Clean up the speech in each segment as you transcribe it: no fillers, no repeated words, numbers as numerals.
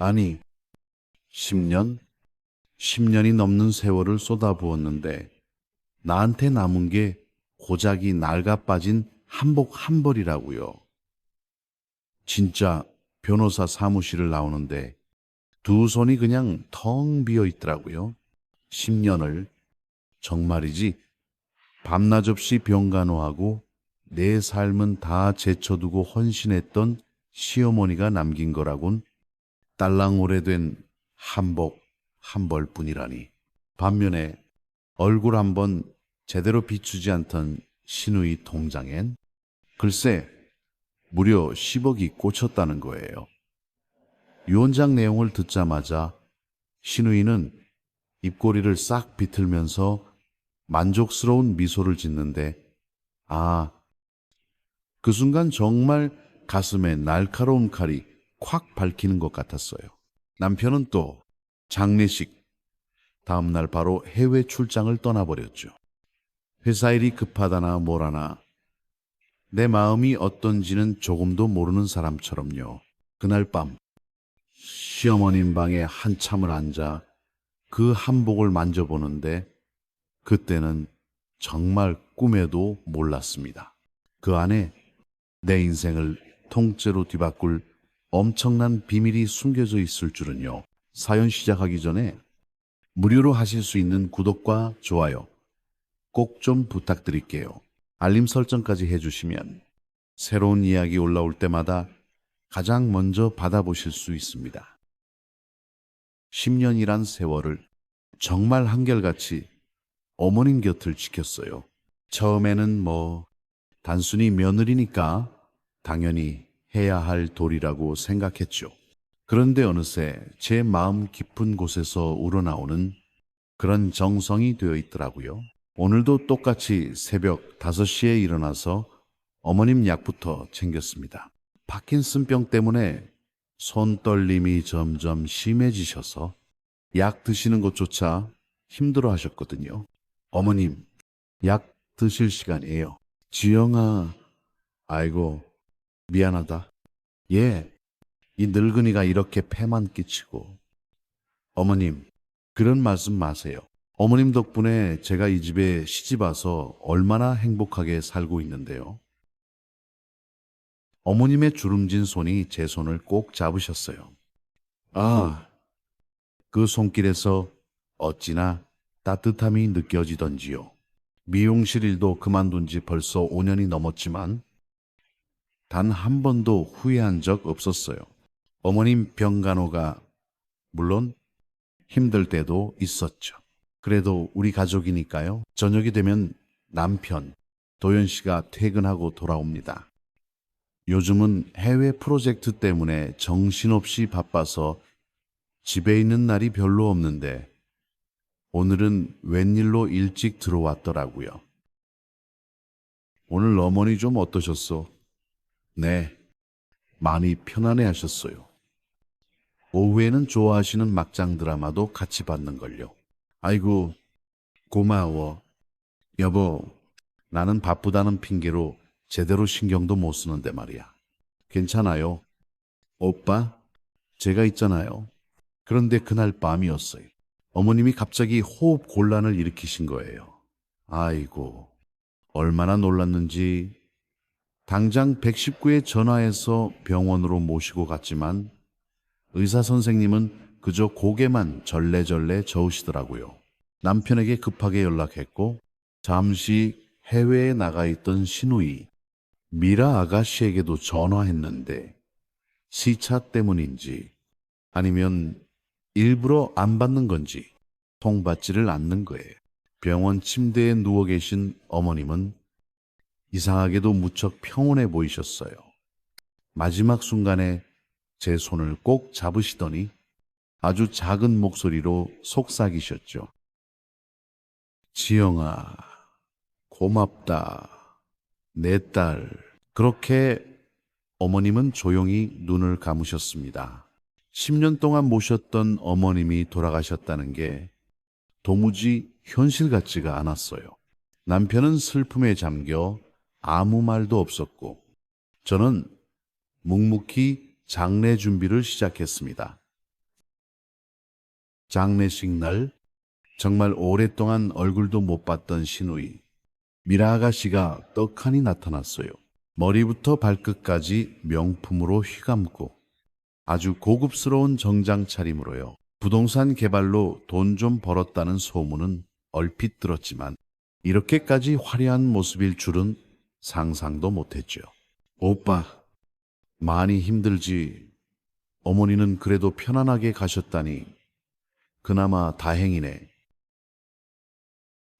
아니, 10년? 10년이 넘는 세월을 쏟아부었는데 나한테 남은 게 고작이 낡아 빠진 한복 한 벌이라고요. 진짜 변호사 사무실을 나오는데 두 손이 그냥 텅 비어 있더라고요. 10년을 정말이지 밤낮 없이 병간호하고 내 삶은 다 제쳐두고 헌신했던 시어머니가 남긴 거라곤 딸랑 오래된 한복 한 벌뿐이라니. 반면에 얼굴 한번 제대로 비추지 않던 신우이 통장엔 글쎄 무려 10억이 꽂혔다는 거예요. 유언장 내용을 듣자마자 신우이는 입꼬리를 싹 비틀면서 만족스러운 미소를 짓는데, 아, 그 순간 정말 가슴에 날카로운 칼이 콱 박히는 것 같았어요. 남편은 또 장례식 다음날 바로 해외 출장을 떠나버렸죠. 회사 일이 급하다나 뭐라나 내 마음이 어떤지는 조금도 모르는 사람처럼요. 그날 밤 시어머님 방에 한참을 앉아 그 한복을 만져보는데 그때는 정말 꿈에도 몰랐습니다. 그 안에 내 인생을 통째로 뒤바꿀 엄청난 비밀이 숨겨져 있을 줄은요. 사연 시작하기 전에 무료로 하실 수 있는 구독과 좋아요 꼭 좀 부탁드릴게요. 알림 설정까지 해주시면 새로운 이야기 올라올 때마다 가장 먼저 받아보실 수 있습니다. 10년이란 세월을 정말 한결같이 어머님 곁을 지켰어요. 처음에는 단순히 며느리니까 당연히 해야 할 도리라고 생각했죠. 그런데 어느새 제 마음 깊은 곳에서 우러나오는 그런 정성이 되어 있더라고요. 오늘도 똑같이 새벽 5시에 일어나서 어머님 약부터 챙겼습니다. 파킨슨병 때문에 손떨림이 점점 심해지셔서 약 드시는 것조차 힘들어 하셨거든요. 어머님, 약 드실 시간이에요. 지영아, 아이고, 미안하다. 예, 이 늙은이가 이렇게 패만 끼치고. 어머님, 그런 말씀 마세요. 어머님 덕분에 제가 이 집에 시집 와서 얼마나 행복하게 살고 있는데요. 어머님의 주름진 손이 제 손을 꼭 잡으셨어요. 아, 그 손길에서 어찌나 따뜻함이 느껴지던지요. 미용실 일도 그만둔 지 벌써 5년이 넘었지만 단 한 번도 후회한 적 없었어요. 어머님 병간호가 물론 힘들 때도 있었죠. 그래도 우리 가족이니까요. 저녁이 되면 남편 도현 씨가 퇴근하고 돌아옵니다. 요즘은 해외 프로젝트 때문에 정신없이 바빠서 집에 있는 날이 별로 없는데 오늘은 웬일로 일찍 들어왔더라고요. 오늘 어머니 좀 어떠셨어? 네, 많이 편안해 하셨어요. 오후에는 좋아하시는 막장 드라마도 같이 봤는걸요. 아이고, 고마워. 여보, 나는 바쁘다는 핑계로 제대로 신경도 못 쓰는데 말이야. 괜찮아요. 오빠, 제가 있잖아요. 그런데 그날 밤이었어요. 어머님이 갑자기 호흡 곤란을 일으키신 거예요. 아이고, 얼마나 놀랐는지 당장 119에 전화해서 병원으로 모시고 갔지만 의사 선생님은 그저 고개만 절레절레 저으시더라고요. 남편에게 급하게 연락했고 잠시 해외에 나가 있던 시누이 미라 아가씨에게도 전화했는데 시차 때문인지 아니면 일부러 안 받는 건지 통받지를 않는 거예요. 병원 침대에 누워 계신 어머님은 이상하게도 무척 평온해 보이셨어요. 마지막 순간에 제 손을 꼭 잡으시더니 아주 작은 목소리로 속삭이셨죠. 지영아, 고맙다. 내 딸. 그렇게 어머님은 조용히 눈을 감으셨습니다. 10년 동안 모셨던 어머님이 돌아가셨다는 게 도무지 현실 같지가 않았어요. 남편은 슬픔에 잠겨 아무 말도 없었고 저는 묵묵히 장례 준비를 시작했습니다. 장례식 날 정말 오랫동안 얼굴도 못 봤던 시누이 미라 아가씨가 떡하니 나타났어요. 머리부터 발끝까지 명품으로 휘감고 아주 고급스러운 정장 차림으로요. 부동산 개발로 돈 좀 벌었다는 소문은 얼핏 들었지만 이렇게까지 화려한 모습일 줄은 상상도 못했죠. 오빠, 많이 힘들지. 어머니는 그래도 편안하게 가셨다니 그나마 다행이네.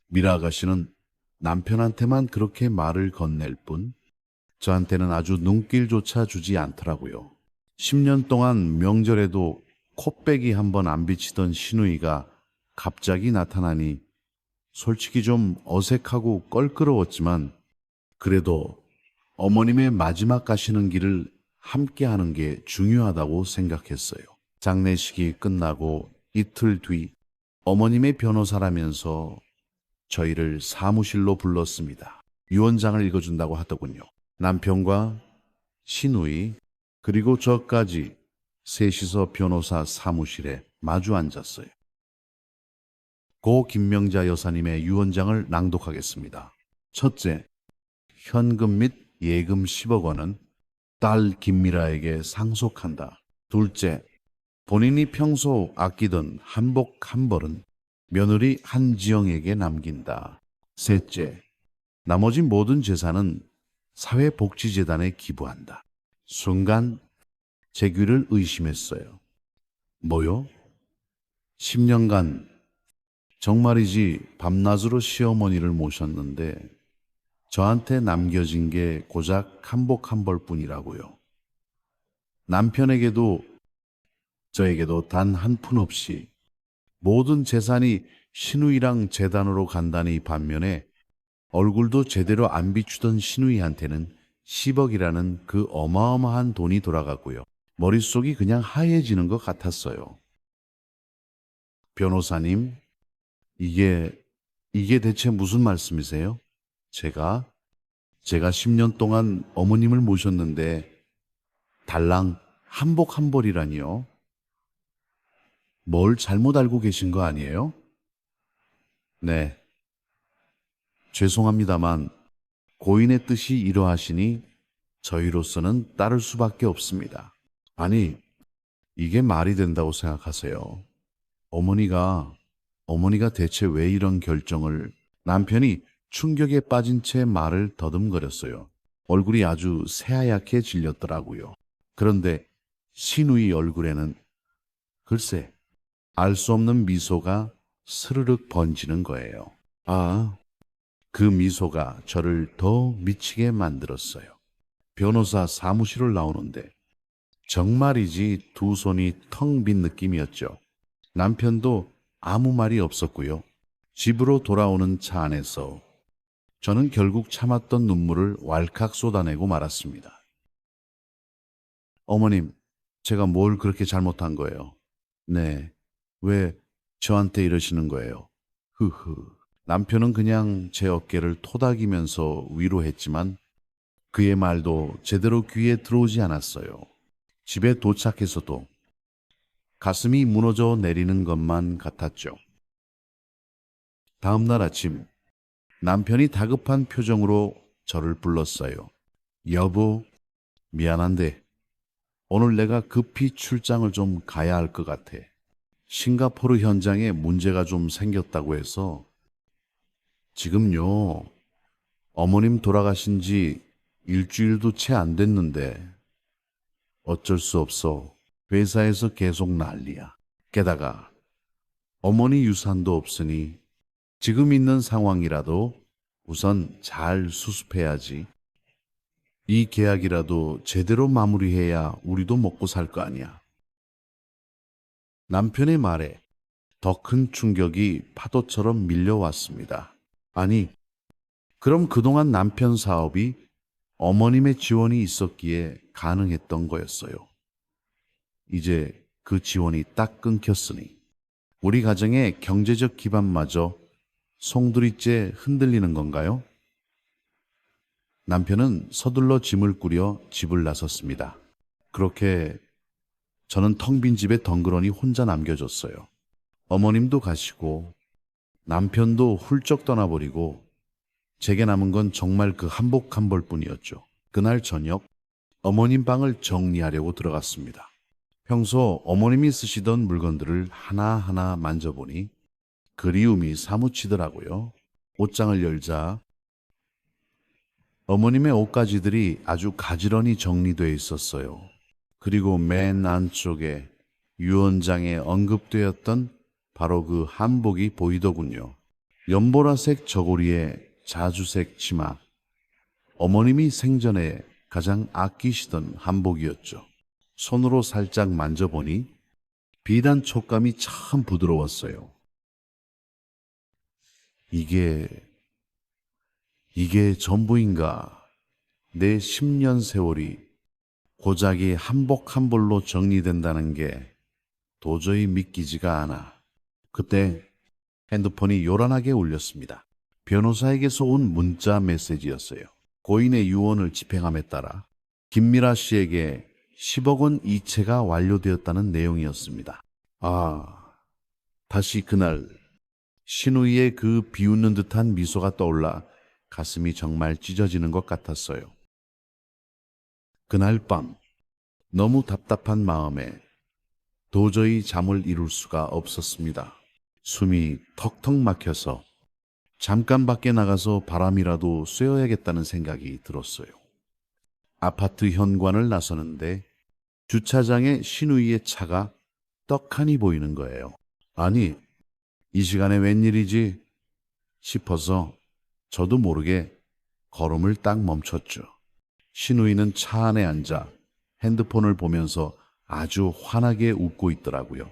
미라 아가씨는 남편한테만 그렇게 말을 건넬 뿐 저한테는 아주 눈길조차 주지 않더라고요. 10년 동안 명절에도 코빼기 한 번 안 비치던 시누이가 갑자기 나타나니 솔직히 좀 어색하고 껄끄러웠지만 그래도 어머님의 마지막 가시는 길을 함께 하는 게 중요하다고 생각했어요. 장례식이 끝나고 이틀 뒤 어머님의 변호사라면서 저희를 사무실로 불렀습니다. 유언장을 읽어준다고 하더군요. 남편과 시누이 그리고 저까지 셋이서 변호사 사무실에 마주 앉았어요. 고 김명자 여사님의 유언장을 낭독하겠습니다. 첫째, 현금 및 예금 10억 원은 딸 김미라에게 상속한다. 둘째, 본인이 평소 아끼던 한복 한 벌은 며느리 한지영에게 남긴다. 셋째, 나머지 모든 재산은 사회복지재단에 기부한다. 순간 제 귀를 의심했어요. 뭐요? 10년간 정말이지 밤낮으로 시어머니를 모셨는데 저한테 남겨진 게 고작 한복 한 벌뿐이라고요. 남편에게도 저에게도 단 한 푼 없이 모든 재산이 시누이랑 재단으로 간다니 반면에 얼굴도 제대로 안 비추던 시누이한테는 10억이라는 그 어마어마한 돈이 돌아갔고요. 머릿속이 그냥 하얘지는 것 같았어요. 변호사님, 이게 대체 무슨 말씀이세요? 제가 10년 동안 어머님을 모셨는데 달랑 한복 한 벌이라니요? 뭘 잘못 알고 계신 거 아니에요? 네, 죄송합니다만 고인의 뜻이 이러하시니 저희로서는 따를 수밖에 없습니다. 아니, 이게 말이 된다고 생각하세요? 어머니가 대체 왜 이런 결정을... 남편이 충격에 빠진 채 말을 더듬거렸어요. 얼굴이 아주 새하얗게 질렸더라고요. 그런데 시누이 얼굴에는 글쎄 알 수 없는 미소가 스르륵 번지는 거예요. 아, 그 미소가 저를 더 미치게 만들었어요. 변호사 사무실을 나오는데 정말이지 두 손이 텅 빈 느낌이었죠. 남편도 아무 말이 없었고요. 집으로 돌아오는 차 안에서 저는 결국 참았던 눈물을 왈칵 쏟아내고 말았습니다. 어머님, 제가 뭘 그렇게 잘못한 거예요? 네, 왜 저한테 이러시는 거예요? 흐흐. 남편은 그냥 제 어깨를 토닥이면서 위로했지만 그의 말도 제대로 귀에 들어오지 않았어요. 집에 도착해서도 가슴이 무너져 내리는 것만 같았죠. 다음 날 아침 남편이 다급한 표정으로 저를 불렀어요. 여보, 미안한데 오늘 내가 급히 출장을 좀 가야 할 것 같아. 싱가포르 현장에 문제가 좀 생겼다고 해서. 지금요, 어머님 돌아가신 지 일주일도 채 안 됐는데 어쩔 수 없어. 회사에서 계속 난리야. 게다가 어머니 유산도 없으니 지금 있는 상황이라도 우선 잘 수습해야지. 이 계약이라도 제대로 마무리해야 우리도 먹고 살 거 아니야. 남편의 말에 더 큰 충격이 파도처럼 밀려왔습니다. 아니, 그럼 그동안 남편 사업이 어머님의 지원이 있었기에 가능했던 거였어요. 이제 그 지원이 딱 끊겼으니 우리 가정의 경제적 기반마저 송두리째 흔들리는 건가요? 남편은 서둘러 짐을 꾸려 집을 나섰습니다. 그렇게 저는 텅 빈 집에 덩그러니 혼자 남겨졌어요. 어머님도 가시고 남편도 훌쩍 떠나버리고 제게 남은 건 정말 그 한복 한 벌뿐이었죠. 그날 저녁 어머님 방을 정리하려고 들어갔습니다. 평소 어머님이 쓰시던 물건들을 하나하나 만져보니 그리움이 사무치더라고요. 옷장을 열자 어머님의 옷가지들이 아주 가지런히 정리되어 있었어요. 그리고 맨 안쪽에 유언장에 언급되었던 바로 그 한복이 보이더군요. 연보라색 저고리에 자주색 치마, 어머님이 생전에 가장 아끼시던 한복이었죠. 손으로 살짝 만져보니 비단 촉감이 참 부드러웠어요. 이게 전부인가? 내 10년 세월이 고작이 한복 한 벌로 정리된다는 게 도저히 믿기지가 않아. 그때 핸드폰이 요란하게 울렸습니다. 변호사에게서 온 문자 메시지였어요. 고인의 유언을 집행함에 따라 김미라 씨에게 10억 원 이체가 완료되었다는 내용이었습니다. 다시 그날 신우이의 그 비웃는 듯한 미소가 떠올라 가슴이 정말 찢어지는 것 같았어요. 그날 밤 너무 답답한 마음에 도저히 잠을 이룰 수가 없었습니다. 숨이 턱턱 막혀서 잠깐 밖에 나가서 바람이라도 쐬어야겠다는 생각이 들었어요. 아파트 현관을 나서는데 주차장에 신우이의 차가 떡하니 보이는 거예요. 아니, 이 시간에 웬일이지 싶어서 저도 모르게 걸음을 딱 멈췄죠. 신우이는 차 안에 앉아 핸드폰을 보면서 아주 환하게 웃고 있더라고요.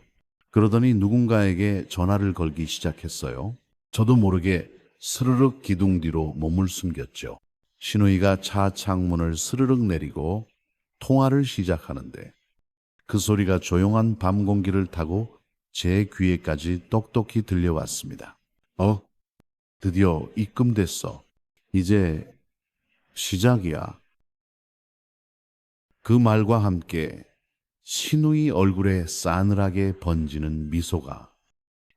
그러더니 누군가에게 전화를 걸기 시작했어요. 저도 모르게 스르륵 기둥 뒤로 몸을 숨겼죠. 신우이가 차 창문을 스르륵 내리고 통화를 시작하는데 그 소리가 조용한 밤 공기를 타고 제 귀에까지 똑똑히 들려왔습니다. 드디어 입금됐어. 이제 시작이야. 그 말과 함께 신우이 얼굴에 싸늘하게 번지는 미소가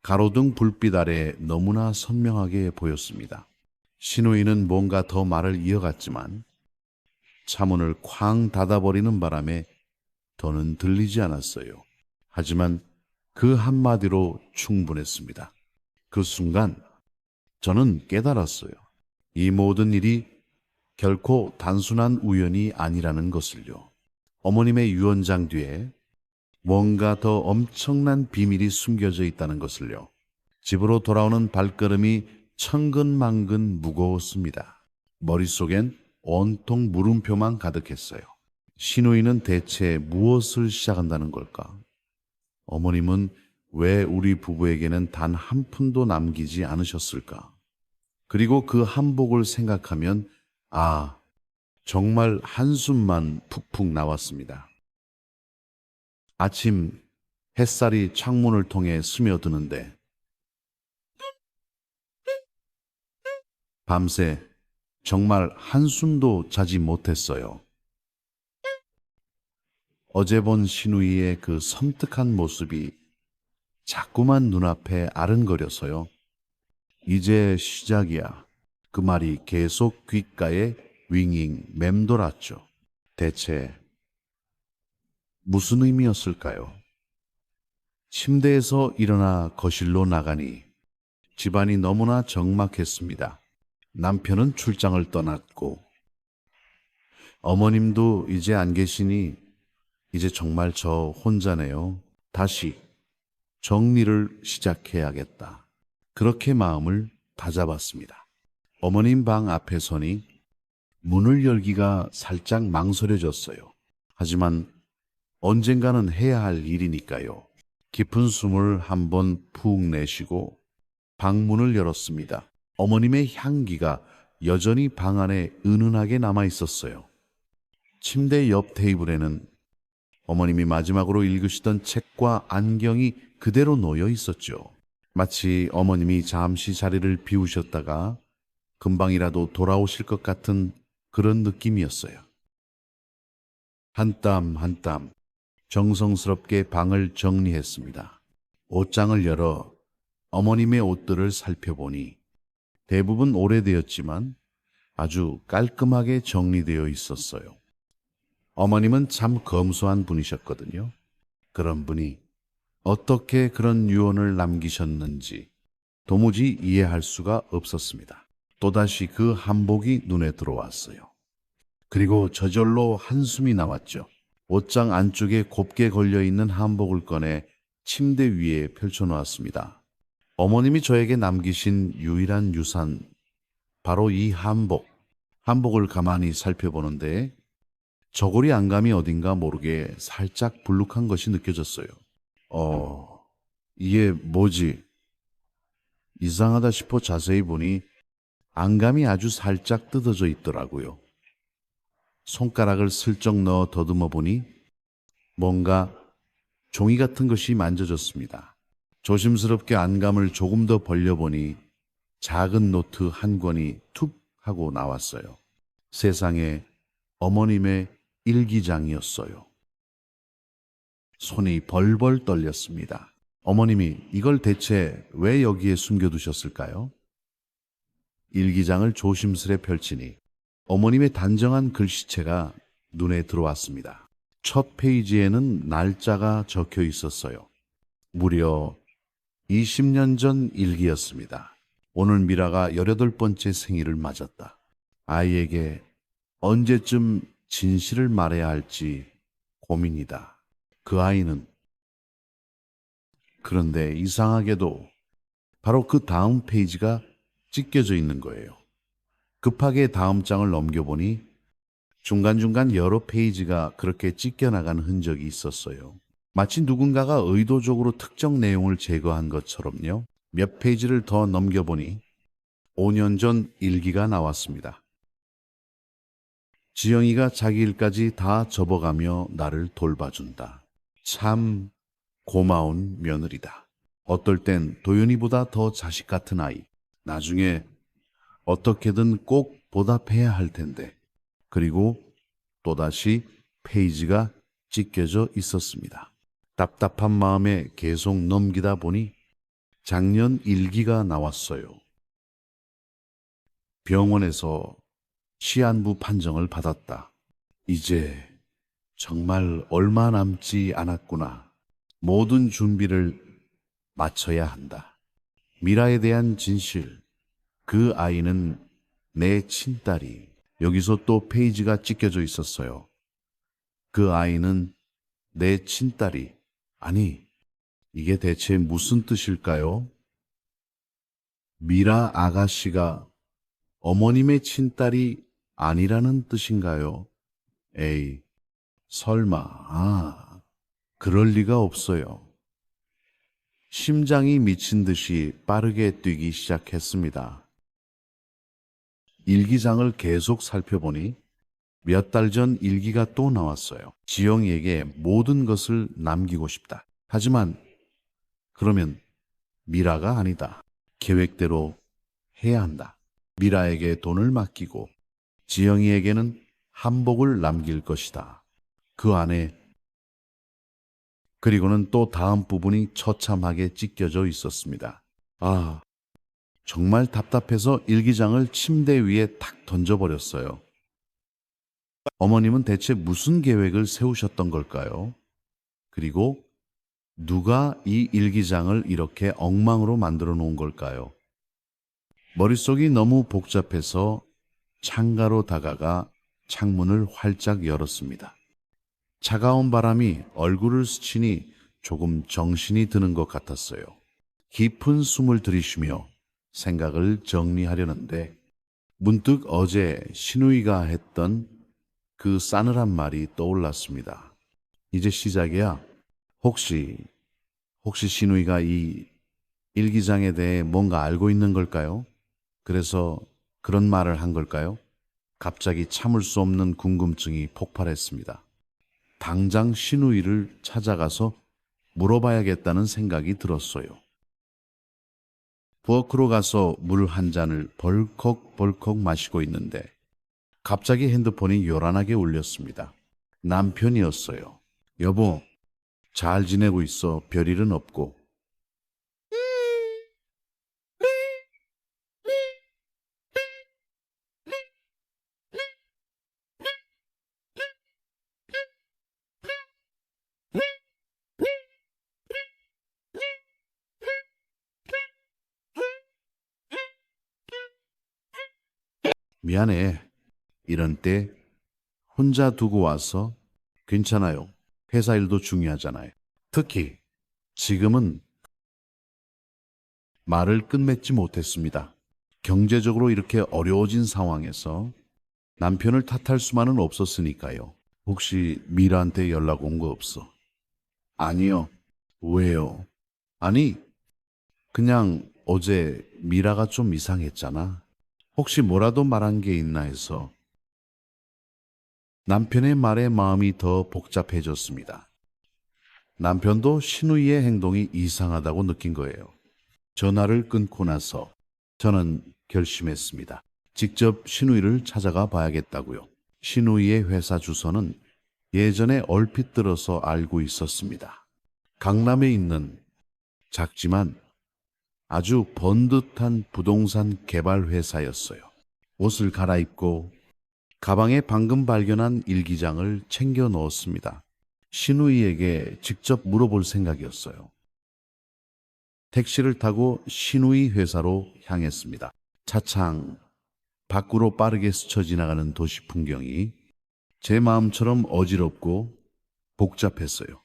가로등 불빛 아래 너무나 선명하게 보였습니다. 신우이는 뭔가 더 말을 이어갔지만 차문을 쾅 닫아버리는 바람에 더는 들리지 않았어요. 하지만 그 한마디로 충분했습니다. 그 순간 저는 깨달았어요. 이 모든 일이 결코 단순한 우연이 아니라는 것을요. 어머님의 유언장 뒤에 뭔가 더 엄청난 비밀이 숨겨져 있다는 것을요. 집으로 돌아오는 발걸음이 천근만근 무거웠습니다. 머릿속엔 온통 물음표만 가득했어요. 신우이는 대체 무엇을 시작한다는 걸까? 어머님은 왜 우리 부부에게는 단 한 푼도 남기지 않으셨을까? 그리고 그 한복을 생각하면 정말 한숨만 푹푹 나왔습니다. 아침 햇살이 창문을 통해 스며드는데 밤새 정말 한숨도 자지 못했어요. 어제 본 신우이의 그 섬뜩한 모습이 자꾸만 눈앞에 아른거려서요. 이제 시작이야. 그 말이 계속 귓가에 윙윙 맴돌았죠. 대체 무슨 의미였을까요? 침대에서 일어나 거실로 나가니 집안이 너무나 적막했습니다. 남편은 출장을 떠났고 어머님도 이제 안 계시니 이제 정말 저 혼자네요. 다시 정리를 시작해야겠다. 그렇게 마음을 다잡았습니다. 어머님 방 앞에 서니 문을 열기가 살짝 망설여졌어요. 하지만 언젠가는 해야 할 일이니까요. 깊은 숨을 한번 푹 내쉬고 방문을 열었습니다. 어머님의 향기가 여전히 방 안에 은은하게 남아 있었어요. 침대 옆 테이블에는 어머님이 마지막으로 읽으시던 책과 안경이 그대로 놓여 있었죠. 마치 어머님이 잠시 자리를 비우셨다가 금방이라도 돌아오실 것 같은 그런 느낌이었어요. 한 땀 한 땀 정성스럽게 방을 정리했습니다. 옷장을 열어 어머님의 옷들을 살펴보니 대부분 오래되었지만 아주 깔끔하게 정리되어 있었어요. 어머님은 참 검소한 분이셨거든요. 그런 분이 어떻게 그런 유언을 남기셨는지 도무지 이해할 수가 없었습니다. 또다시 그 한복이 눈에 들어왔어요. 그리고 저절로 한숨이 나왔죠. 옷장 안쪽에 곱게 걸려있는 한복을 꺼내 침대 위에 펼쳐놓았습니다. 어머님이 저에게 남기신 유일한 유산, 바로 이 한복. 한복을 가만히 살펴보는데 저고리 안감이 어딘가 모르게 살짝 불룩한 것이 느껴졌어요. 이게 뭐지? 이상하다 싶어 자세히 보니 안감이 아주 살짝 뜯어져 있더라고요. 손가락을 슬쩍 넣어 더듬어 보니 뭔가 종이 같은 것이 만져졌습니다. 조심스럽게 안감을 조금 더 벌려보니 작은 노트 한 권이 툭 하고 나왔어요. 세상에 어머님의 일기장이었어요. 손이 벌벌 떨렸습니다. 어머님이 이걸 대체 왜 여기에 숨겨두셨을까요? 일기장을 조심스레 펼치니 어머님의 단정한 글씨체가 눈에 들어왔습니다. 첫 페이지에는 날짜가 적혀 있었어요. 무려 20년 전 일기였습니다. 오늘 미라가 18번째 생일을 맞았다. 아이에게 언제쯤 진실을 말해야 할지 고민이다. 그 아이는 그런데 이상하게도 바로 그 다음 페이지가 찢겨져 있는 거예요. 급하게 다음 장을 넘겨보니 중간중간 여러 페이지가 그렇게 찢겨나간 흔적이 있었어요. 마치 누군가가 의도적으로 특정 내용을 제거한 것처럼요. 몇 페이지를 더 넘겨보니 5년 전 일기가 나왔습니다. 지영이가 자기 일까지 다 접어가며 나를 돌봐준다. 참 고마운 며느리다. 어떨 땐 도윤이보다 더 자식 같은 아이. 나중에 어떻게든 꼭 보답해야 할 텐데. 그리고 또다시 페이지가 찢겨져 있었습니다. 답답한 마음에 계속 넘기다 보니 작년 일기가 나왔어요. 병원에서 시한부 판정을 받았다. 이제 정말 얼마 남지 않았구나. 모든 준비를 마쳐야 한다. 미라에 대한 진실, 그 아이는 내 친딸이. 여기서 또 페이지가 찢겨져 있었어요. 그 아이는 내 친딸이. 아니, 이게 대체 무슨 뜻일까요? 미라 아가씨가 어머님의 친딸이 아니라는 뜻인가요? 에이, 설마, 그럴 리가 없어요. 심장이 미친 듯이 빠르게 뛰기 시작했습니다. 일기장을 계속 살펴보니 몇 달 전 일기가 또 나왔어요. 지영이에게 모든 것을 남기고 싶다. 하지만 그러면 미라가 아니다. 계획대로 해야 한다. 미라에게 돈을 맡기고 지영이에게는 한복을 남길 것이다. 그 안에 그리고는 또 다음 부분이 처참하게 찢겨져 있었습니다. 정말 답답해서 일기장을 침대 위에 탁 던져버렸어요. 어머님은 대체 무슨 계획을 세우셨던 걸까요? 그리고 누가 이 일기장을 이렇게 엉망으로 만들어 놓은 걸까요? 머릿속이 너무 복잡해서 창가로 다가가 창문을 활짝 열었습니다. 차가운 바람이 얼굴을 스치니 조금 정신이 드는 것 같았어요. 깊은 숨을 들이쉬며 생각을 정리하려는데 문득 어제 신우이가 했던 그 싸늘한 말이 떠올랐습니다. 이제 시작이야. 혹시 신우이가 이 일기장에 대해 뭔가 알고 있는 걸까요? 그래서 그런 말을 한 걸까요? 갑자기 참을 수 없는 궁금증이 폭발했습니다. 당장 신우이를 찾아가서 물어봐야겠다는 생각이 들었어요. 부엌으로 가서 물 한 잔을 벌컥벌컥 마시고 있는데 갑자기 핸드폰이 요란하게 울렸습니다. 남편이었어요. 여보, 잘 지내고 있어. 별일은 없고. 미안해. 이런 때 혼자 두고 와서 괜찮아요. 회사 일도 중요하잖아요. 특히 지금은 말을 끝맺지 못했습니다. 경제적으로 이렇게 어려워진 상황에서 남편을 탓할 수만은 없었으니까요. 혹시 미라한테 연락 온 거 없어? 아니요. 왜요? 아니, 그냥 어제 미라가 좀 이상했잖아. 혹시 뭐라도 말한 게 있나 해서 남편의 말에 마음이 더 복잡해졌습니다. 남편도 신우이의 행동이 이상하다고 느낀 거예요. 전화를 끊고 나서 저는 결심했습니다. 직접 신우이를 찾아가 봐야겠다고요. 신우이의 회사 주소는 예전에 얼핏 들어서 알고 있었습니다. 강남에 있는 작지만 아주 번듯한 부동산 개발 회사였어요. 옷을 갈아입고 가방에 방금 발견한 일기장을 챙겨 넣었습니다. 신우이에게 직접 물어볼 생각이었어요. 택시를 타고 신우이 회사로 향했습니다. 차창 밖으로 빠르게 스쳐 지나가는 도시 풍경이 제 마음처럼 어지럽고 복잡했어요.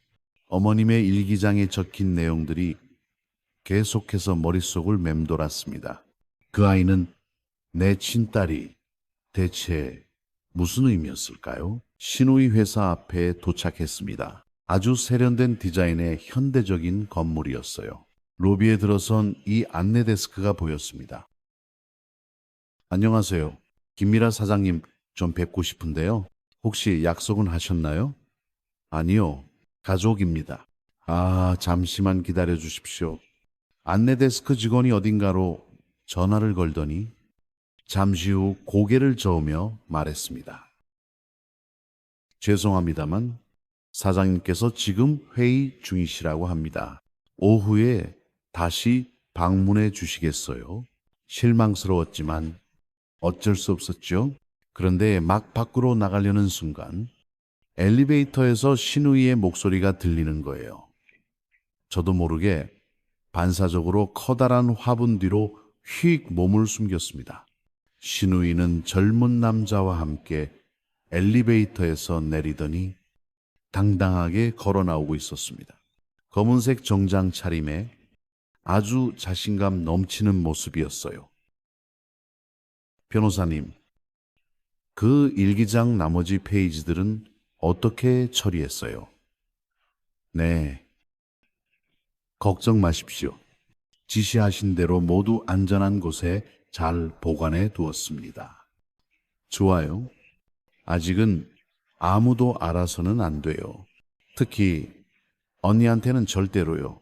어머님의 일기장에 적힌 내용들이 계속해서 머릿속을 맴돌았습니다. 그 아이는 내 친딸이 대체 무슨 의미였을까요? 신우이 회사 앞에 도착했습니다. 아주 세련된 디자인의 현대적인 건물이었어요. 로비에 들어선 이 안내 데스크가 보였습니다. 안녕하세요. 김미라 사장님 좀 뵙고 싶은데요. 혹시 약속은 하셨나요? 아니요. 가족입니다. 아, 잠시만 기다려 주십시오. 안내 데스크 직원이 어딘가로 전화를 걸더니 잠시 후 고개를 저으며 말했습니다. 죄송합니다만 사장님께서 지금 회의 중이시라고 합니다. 오후에 다시 방문해 주시겠어요? 실망스러웠지만 어쩔 수 없었죠. 그런데 막 밖으로 나가려는 순간 엘리베이터에서 신우이의 목소리가 들리는 거예요. 저도 모르게 반사적으로 커다란 화분 뒤로 휙 몸을 숨겼습니다. 신우이는 젊은 남자와 함께 엘리베이터에서 내리더니 당당하게 걸어 나오고 있었습니다. 검은색 정장 차림에 아주 자신감 넘치는 모습이었어요. 변호사님, 그 일기장 나머지 페이지들은 어떻게 처리했어요? 네, 걱정 마십시오. 지시하신 대로 모두 안전한 곳에 잘 보관해 두었습니다. 좋아요. 아직은 아무도 알아서는 안 돼요. 특히 언니한테는 절대로요.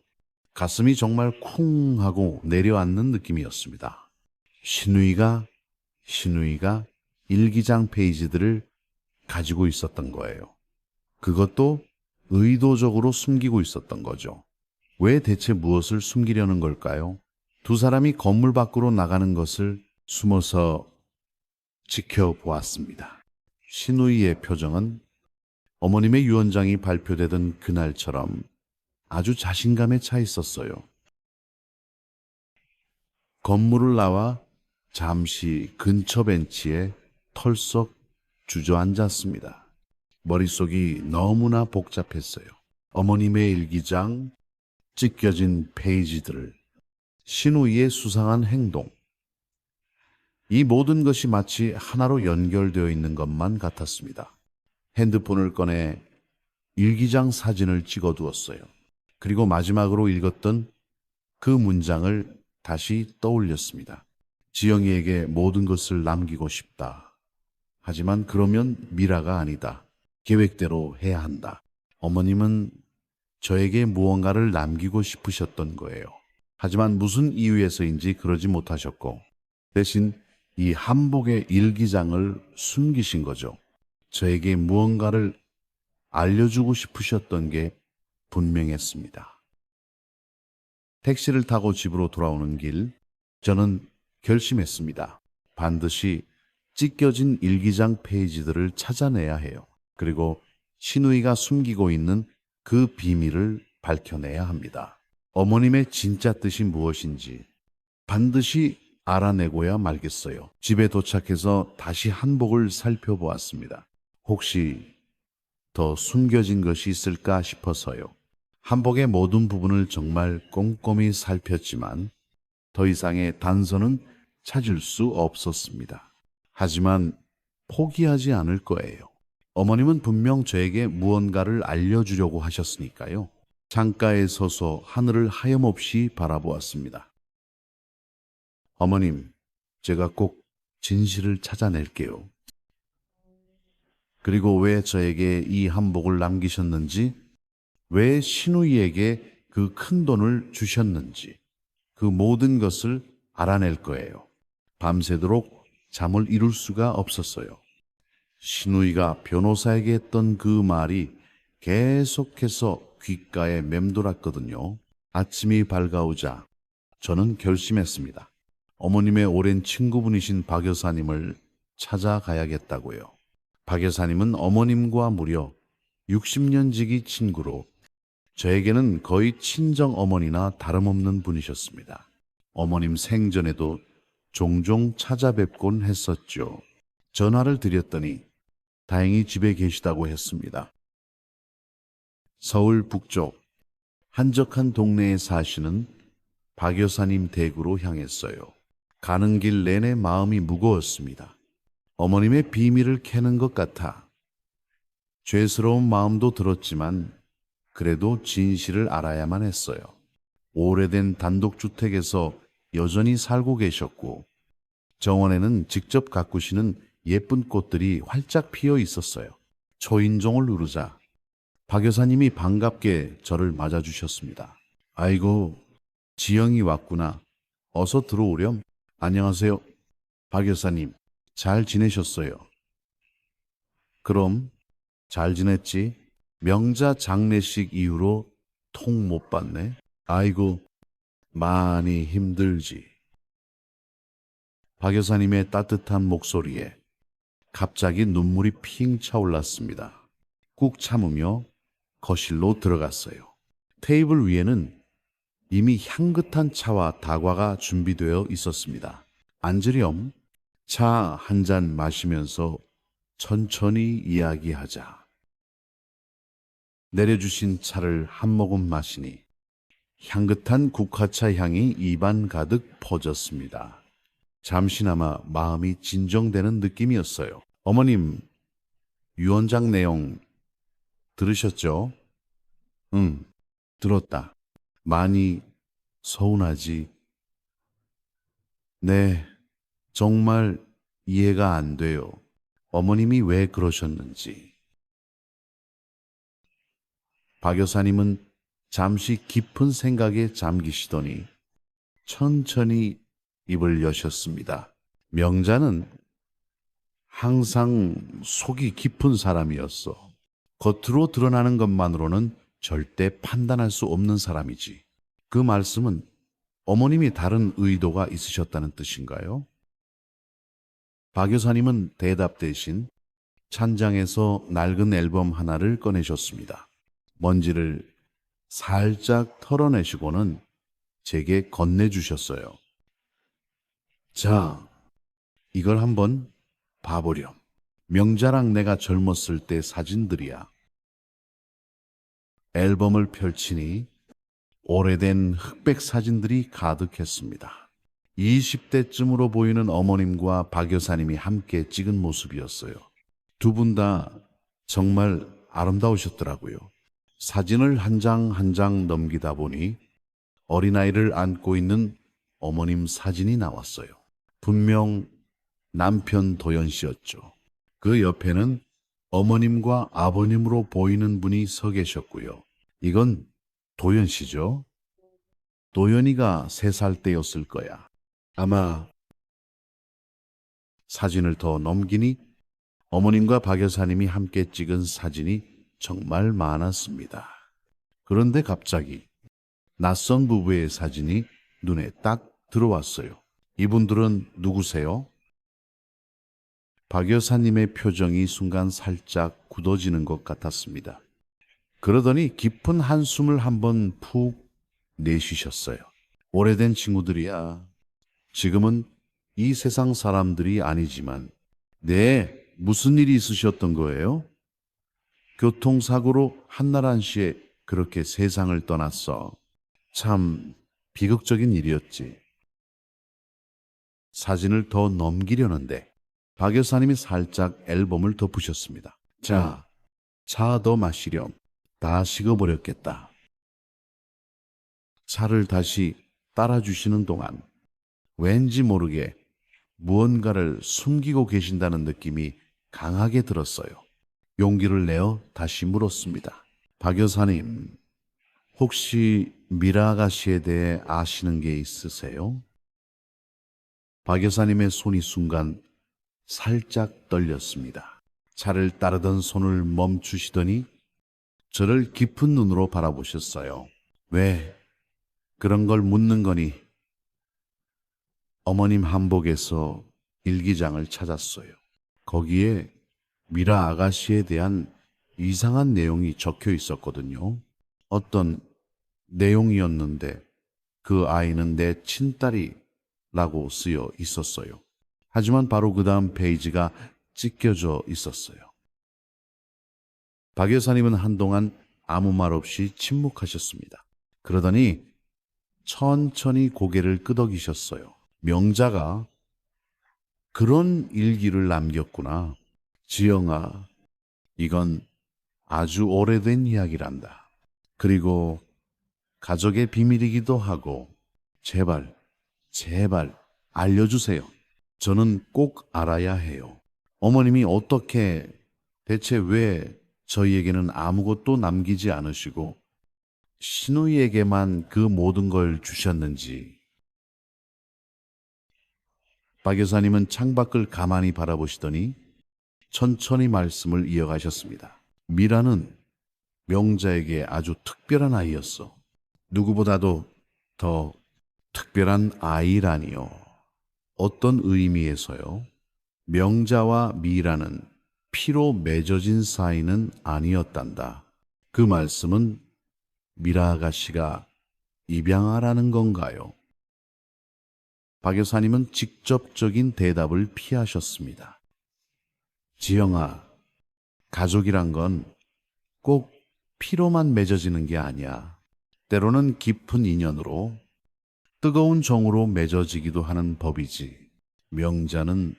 가슴이 정말 쿵 하고 내려앉는 느낌이었습니다. 신우이가 일기장 페이지들을 가지고 있었던 거예요. 그것도 의도적으로 숨기고 있었던 거죠. 왜 대체 무엇을 숨기려는 걸까요? 두 사람이 건물 밖으로 나가는 것을 숨어서 지켜보았습니다. 신우이의 표정은 어머님의 유언장이 발표되던 그날처럼 아주 자신감에 차 있었어요. 건물을 나와 잠시 근처 벤치에 털썩 주저앉았습니다. 머릿속이 너무나 복잡했어요. 어머님의 일기장, 찢겨진 페이지들, 신우이의 수상한 행동. 이 모든 것이 마치 하나로 연결되어 있는 것만 같았습니다. 핸드폰을 꺼내 일기장 사진을 찍어 두었어요. 그리고 마지막으로 읽었던 그 문장을 다시 떠올렸습니다. 지영이에게 모든 것을 남기고 싶다. 하지만 그러면 미라가 아니다. 계획대로 해야 한다. 어머님은 저에게 무언가를 남기고 싶으셨던 거예요. 하지만 무슨 이유에서인지 그러지 못하셨고 대신 이 한복의 일기장을 숨기신 거죠. 저에게 무언가를 알려주고 싶으셨던 게 분명했습니다. 택시를 타고 집으로 돌아오는 길, 저는 결심했습니다. 반드시 찢겨진 일기장 페이지들을 찾아내야 해요. 그리고 신우이가 숨기고 있는 그 비밀을 밝혀내야 합니다. 어머님의 진짜 뜻이 무엇인지 반드시 알아내고야 말겠어요. 집에 도착해서 다시 한복을 살펴보았습니다. 혹시 더 숨겨진 것이 있을까 싶어서요. 한복의 모든 부분을 정말 꼼꼼히 살폈지만 더 이상의 단서는 찾을 수 없었습니다. 하지만 포기하지 않을 거예요. 어머님은 분명 저에게 무언가를 알려주려고 하셨으니까요. 창가에 서서 하늘을 하염없이 바라보았습니다. 어머님, 제가 꼭 진실을 찾아낼게요. 그리고 왜 저에게 이 한복을 남기셨는지, 왜 신우이에게 그 큰 돈을 주셨는지, 그 모든 것을 알아낼 거예요. 밤새도록 잠을 이룰 수가 없었어요. 신우이가 변호사에게 했던 그 말이 계속해서 귓가에 맴돌았거든요. 아침이 밝아오자 저는 결심했습니다. 어머님의 오랜 친구분이신 박 여사님을 찾아가야겠다고요. 박 여사님은 어머님과 무려 60년 지기 친구로 저에게는 거의 친정 어머니나 다름없는 분이셨습니다. 어머님 생전에도 종종 찾아뵙곤 했었죠. 전화를 드렸더니 다행히 집에 계시다고 했습니다. 서울 북쪽 한적한 동네에 사시는 박 여사님 댁으로 향했어요. 가는 길 내내 마음이 무거웠습니다. 어머님의 비밀을 캐는 것 같아 죄스러운 마음도 들었지만 그래도 진실을 알아야만 했어요. 오래된 단독주택에서 여전히 살고 계셨고 정원에는 직접 가꾸시는 예쁜 꽃들이 활짝 피어 있었어요. 초인종을 누르자 박 여사님이 반갑게 저를 맞아주셨습니다. 아이고, 지영이 왔구나. 어서 들어오렴. 안녕하세요. 박 여사님, 잘 지내셨어요? 그럼 잘 지냈지? 명자 장례식 이후로 통 못 봤네. 아이고, 많이 힘들지. 박 여사님의 따뜻한 목소리에 갑자기 눈물이 핑 차올랐습니다. 꾹 참으며 거실로 들어갔어요. 테이블 위에는 이미 향긋한 차와 다과가 준비되어 있었습니다. 앉으렴. 차 한 잔 마시면서 천천히 이야기하자. 내려주신 차를 한 모금 마시니 향긋한 국화차 향이 입안 가득 퍼졌습니다. 잠시나마 마음이 진정되는 느낌이었어요. 어머님, 유언장 내용 들으셨죠? 응, 들었다. 많이 서운하지? 네, 정말 이해가 안 돼요. 어머님이 왜 그러셨는지. 박 여사님은 잠시 깊은 생각에 잠기시더니 천천히 입을 여셨습니다. 명자는 항상 속이 깊은 사람이었어. 겉으로 드러나는 것만으로는 절대 판단할 수 없는 사람이지. 그 말씀은 어머님이 다른 의도가 있으셨다는 뜻인가요? 박 여사님은 대답 대신 찬장에서 낡은 앨범 하나를 꺼내셨습니다. 먼지를 살짝 털어내시고는 제게 건네주셨어요. 자, 이걸 한번 봐보렴. 명자랑 내가 젊었을 때 사진들이야. 앨범을 펼치니 오래된 흑백 사진들이 가득했습니다. 20대쯤으로 보이는 어머님과 박 여사님이 함께 찍은 모습이었어요. 두 분 다 정말 아름다우셨더라고요. 사진을 한 장 한 장 넘기다 보니 어린아이를 안고 있는 어머님 사진이 나왔어요. 분명 남편 도연 씨였죠. 그 옆에는 어머님과 아버님으로 보이는 분이 서 계셨고요. 이건 도연 씨죠? 도연이가 3살 때였을 거야. 아마 사진을 더 넘기니 어머님과 박 여사님이 함께 찍은 사진이 정말 많았습니다. 그런데 갑자기 낯선 부부의 사진이 눈에 딱 들어왔어요. 이분들은 누구세요? 박 여사님의 표정이 순간 살짝 굳어지는 것 같았습니다. 그러더니 깊은 한숨을 한번 푹 내쉬셨어요. 오래된 친구들이야. 지금은 이 세상 사람들이 아니지만, 네, 무슨 일이 있으셨던 거예요? 교통사고로 한나란 씨 그렇게 세상을 떠났어. 참 비극적인 일이었지. 사진을 더 넘기려는데 박 여사님이 살짝 앨범을 덮으셨습니다. 자, 차 더 마시렴. 다 식어버렸겠다. 차를 다시 따라주시는 동안 왠지 모르게 무언가를 숨기고 계신다는 느낌이 강하게 들었어요. 용기를 내어 다시 물었습니다. 박 여사님, 혹시 미라 아가씨에 대해 아시는 게 있으세요? 박 여사님의 손이 순간 살짝 떨렸습니다. 차를 따르던 손을 멈추시더니 저를 깊은 눈으로 바라보셨어요. 왜 그런 걸 묻는 거니? 어머님 한복에서 일기장을 찾았어요. 거기에 미라 아가씨에 대한 이상한 내용이 적혀 있었거든요. 어떤 내용이었는데 그 아이는 내 친딸이라고 쓰여 있었어요. 하지만 바로 그 다음 페이지가 찢겨져 있었어요. 박 여사님은 한동안 아무 말 없이 침묵하셨습니다. 그러더니 천천히 고개를 끄덕이셨어요. 명자가 그런 일기를 남겼구나. 지영아, 이건 아주 오래된 이야기란다. 그리고 가족의 비밀이기도 하고 제발, 제발 알려주세요. 저는 꼭 알아야 해요. 어머님이 어떻게, 대체 왜 저희에게는 아무것도 남기지 않으시고 신우이에게만 그 모든 걸 주셨는지. 박 여사님은 창밖을 가만히 바라보시더니 천천히 말씀을 이어가셨습니다. 미라는 명자에게 아주 특별한 아이였어. 누구보다도 더 특별한 아이라니요. 어떤 의미에서요? 명자와 미라는 피로 맺어진 사이는 아니었단다. 그 말씀은 미라 아가씨가 입양하라는 건가요? 박 여사님은 직접적인 대답을 피하셨습니다. 지영아, 가족이란 건 꼭 피로만 맺어지는 게 아니야. 때로는 깊은 인연으로, 뜨거운 정으로 맺어지기도 하는 법이지. 명자는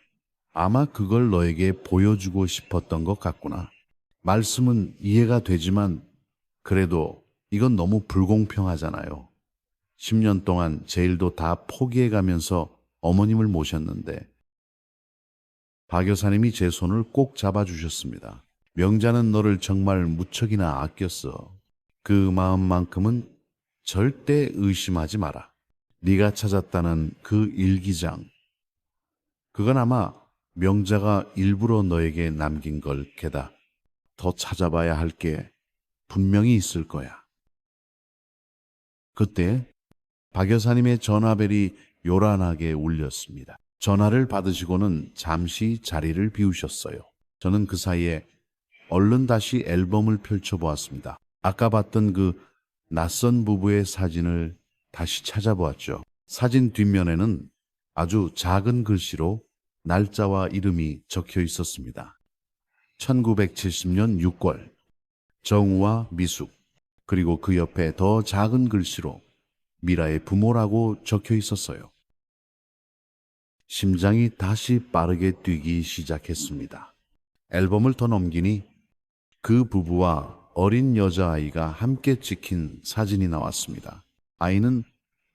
아마 그걸 너에게 보여주고 싶었던 것 같구나. 말씀은 이해가 되지만 그래도 이건 너무 불공평하잖아요. 10년 동안 제 일도 다 포기해가면서 어머님을 모셨는데 박 여사님이 제 손을 꼭 잡아주셨습니다. 명자는 너를 정말 무척이나 아꼈어. 그 마음만큼은 절대 의심하지 마라. 네가 찾았다는 그 일기장, 그건 아마 명자가 일부러 너에게 남긴 걸 게다 더 찾아봐야 할 게 분명히 있을 거야. 그때 박 여사님의 전화벨이 요란하게 울렸습니다. 전화를 받으시고는 잠시 자리를 비우셨어요. 저는 그 사이에 얼른 다시 앨범을 펼쳐보았습니다. 아까 봤던 그 낯선 부부의 사진을 다시 찾아보았죠. 사진 뒷면에는 아주 작은 글씨로 날짜와 이름이 적혀 있었습니다. 1970년 6월, 정우와 미숙, 그리고 그 옆에 더 작은 글씨로 미라의 부모라고 적혀 있었어요. 심장이 다시 빠르게 뛰기 시작했습니다. 앨범을 더 넘기니 그 부부와 어린 여자아이가 함께 찍힌 사진이 나왔습니다. 아이는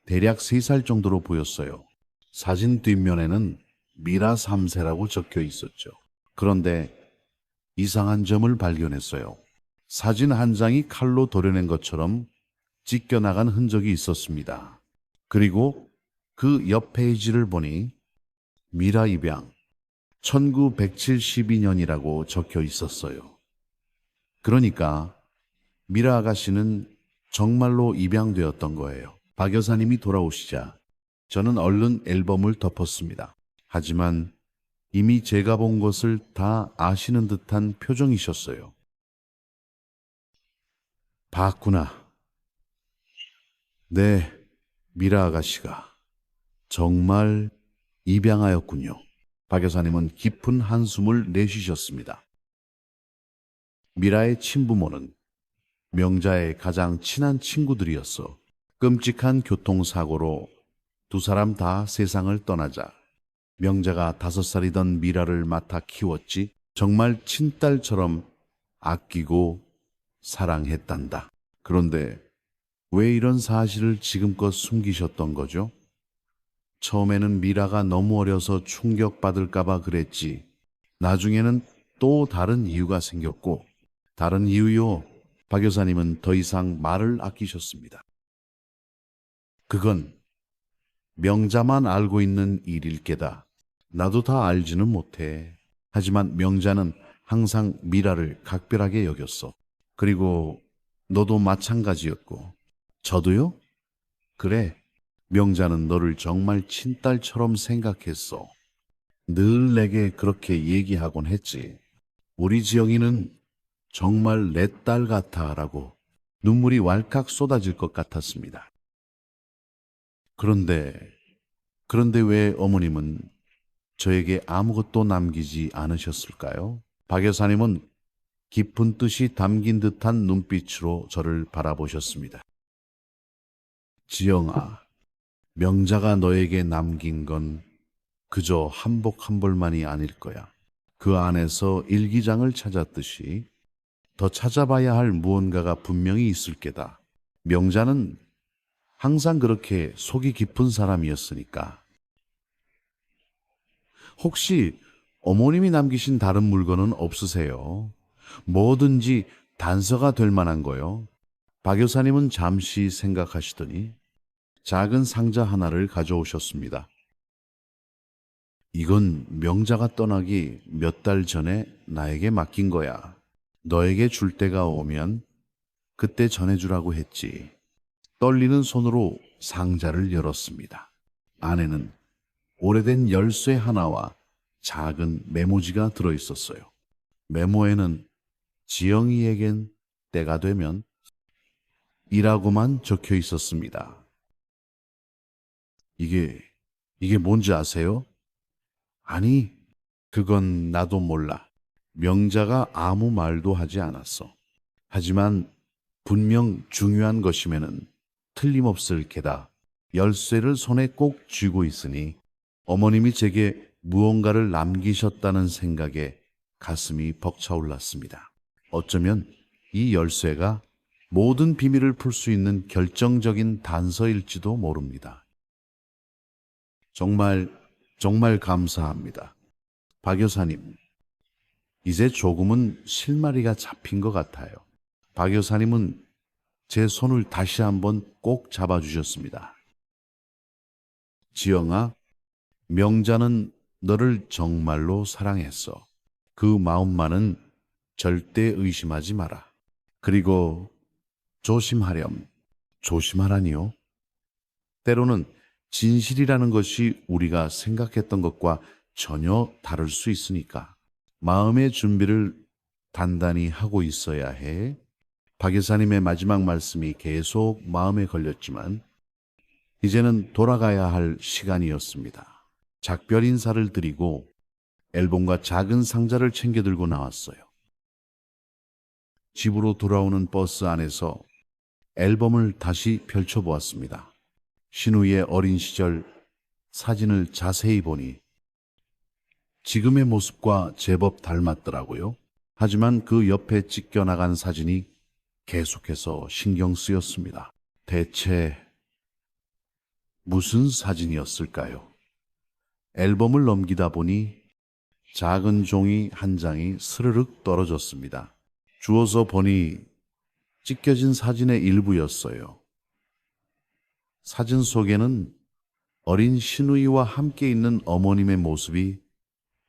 대략 3살 정도로 보였어요. 사진 뒷면에는 미라 3세라고 적혀 있었죠. 그런데 이상한 점을 발견했어요. 사진 한 장이 칼로 도려낸 것처럼 찢겨나간 흔적이 있었습니다. 그리고 그 옆 페이지를 보니 미라 입양 1972년이라고 적혀 있었어요. 그러니까 미라 아가씨는 정말로 입양되었던 거예요. 박 여사님이 돌아오시자 저는 얼른 앨범을 덮었습니다. 하지만 이미 제가 본 것을 다 아시는 듯한 표정이셨어요. 봤구나. 네, 미라 아가씨가 정말 입양하였군요. 박 여사님은 깊은 한숨을 내쉬셨습니다. 미라의 친부모는 명자의 가장 친한 친구들이었어. 끔찍한 교통사고로 두 사람 다 세상을 떠나자 명자가 5살이던 미라를 맡아 키웠지. 정말 친딸처럼 아끼고 사랑했단다. 그런데 왜 이런 사실을 지금껏 숨기셨던 거죠? 처음에는 미라가 너무 어려서 충격받을까봐 그랬지. 나중에는 또 다른 이유가 생겼고, 다른 이유요. 박 여사님은 더 이상 말을 아끼셨습니다. 그건 명자만 알고 있는 일일 게다. 나도 다 알지는 못해. 하지만 명자는 항상 미라를 각별하게 여겼어. 그리고 너도 마찬가지였고. 저도요? 그래. 명자는 너를 정말 친딸처럼 생각했어. 늘 내게 그렇게 얘기하곤 했지. 우리 지영이는 정말 내 딸 같아 라고. 눈물이 왈칵 쏟아질 것 같았습니다. 그런데 왜 어머님은 저에게 아무것도 남기지 않으셨을까요? 박 여사님은 깊은 뜻이 담긴 듯한 눈빛으로 저를 바라보셨습니다. 지영아, 명자가 너에게 남긴 건 그저 한복 한 벌만이 아닐 거야. 그 안에서 일기장을 찾았듯이 더 찾아봐야 할 무언가가 분명히 있을 게다. 명자는 항상 그렇게 속이 깊은 사람이었으니까. 혹시 어머님이 남기신 다른 물건은 없으세요? 뭐든지 단서가 될 만한 거요. 박 여사님은 잠시 생각하시더니 작은 상자 하나를 가져오셨습니다. 이건 명자가 떠나기 몇 달 전에 나에게 맡긴 거야. 너에게 줄 때가 오면 그때 전해주라고 했지. 떨리는 손으로 상자를 열었습니다. 안에는 오래된 열쇠 하나와 작은 메모지가 들어있었어요. 메모에는 지영이에겐 때가 되면 이라고만 적혀 있었습니다. 이게 뭔지 아세요? 아니, 그건 나도 몰라. 명자가 아무 말도 하지 않았어. 하지만 분명 중요한 것이면은 틀림없을 게다. 열쇠를 손에 꼭 쥐고 있으니 어머님이 제게 무언가를 남기셨다는 생각에 가슴이 벅차올랐습니다. 어쩌면 이 열쇠가 모든 비밀을 풀 수 있는 결정적인 단서일지도 모릅니다. 정말 감사합니다. 박 여사님, 이제 조금은 실마리가 잡힌 것 같아요. 박 여사님은 제 손을 다시 한번 꼭 잡아주셨습니다. 지영아, 명자는 너를 정말로 사랑했어. 그 마음만은 절대 의심하지 마라. 그리고 조심하라니요. 때로는 진실이라는 것이 우리가 생각했던 것과 전혀 다를 수 있으니까 마음의 준비를 단단히 하고 있어야 해. 박 여사님의 마지막 말씀이 계속 마음에 걸렸지만 이제는 돌아가야 할 시간이었습니다. 작별 인사를 드리고 앨범과 작은 상자를 챙겨 들고 나왔어요. 집으로 돌아오는 버스 안에서 앨범을 다시 펼쳐보았습니다. 신우의 어린 시절 사진을 자세히 보니 지금의 모습과 제법 닮았더라고요. 하지만 그 옆에 찢겨나간 사진이 계속해서 신경 쓰였습니다. 대체 무슨 사진이었을까요? 앨범을 넘기다 보니 작은 종이 한 장이 스르륵 떨어졌습니다. 주워서 보니 찢겨진 사진의 일부였어요. 사진 속에는 어린 신우이와 함께 있는 어머님의 모습이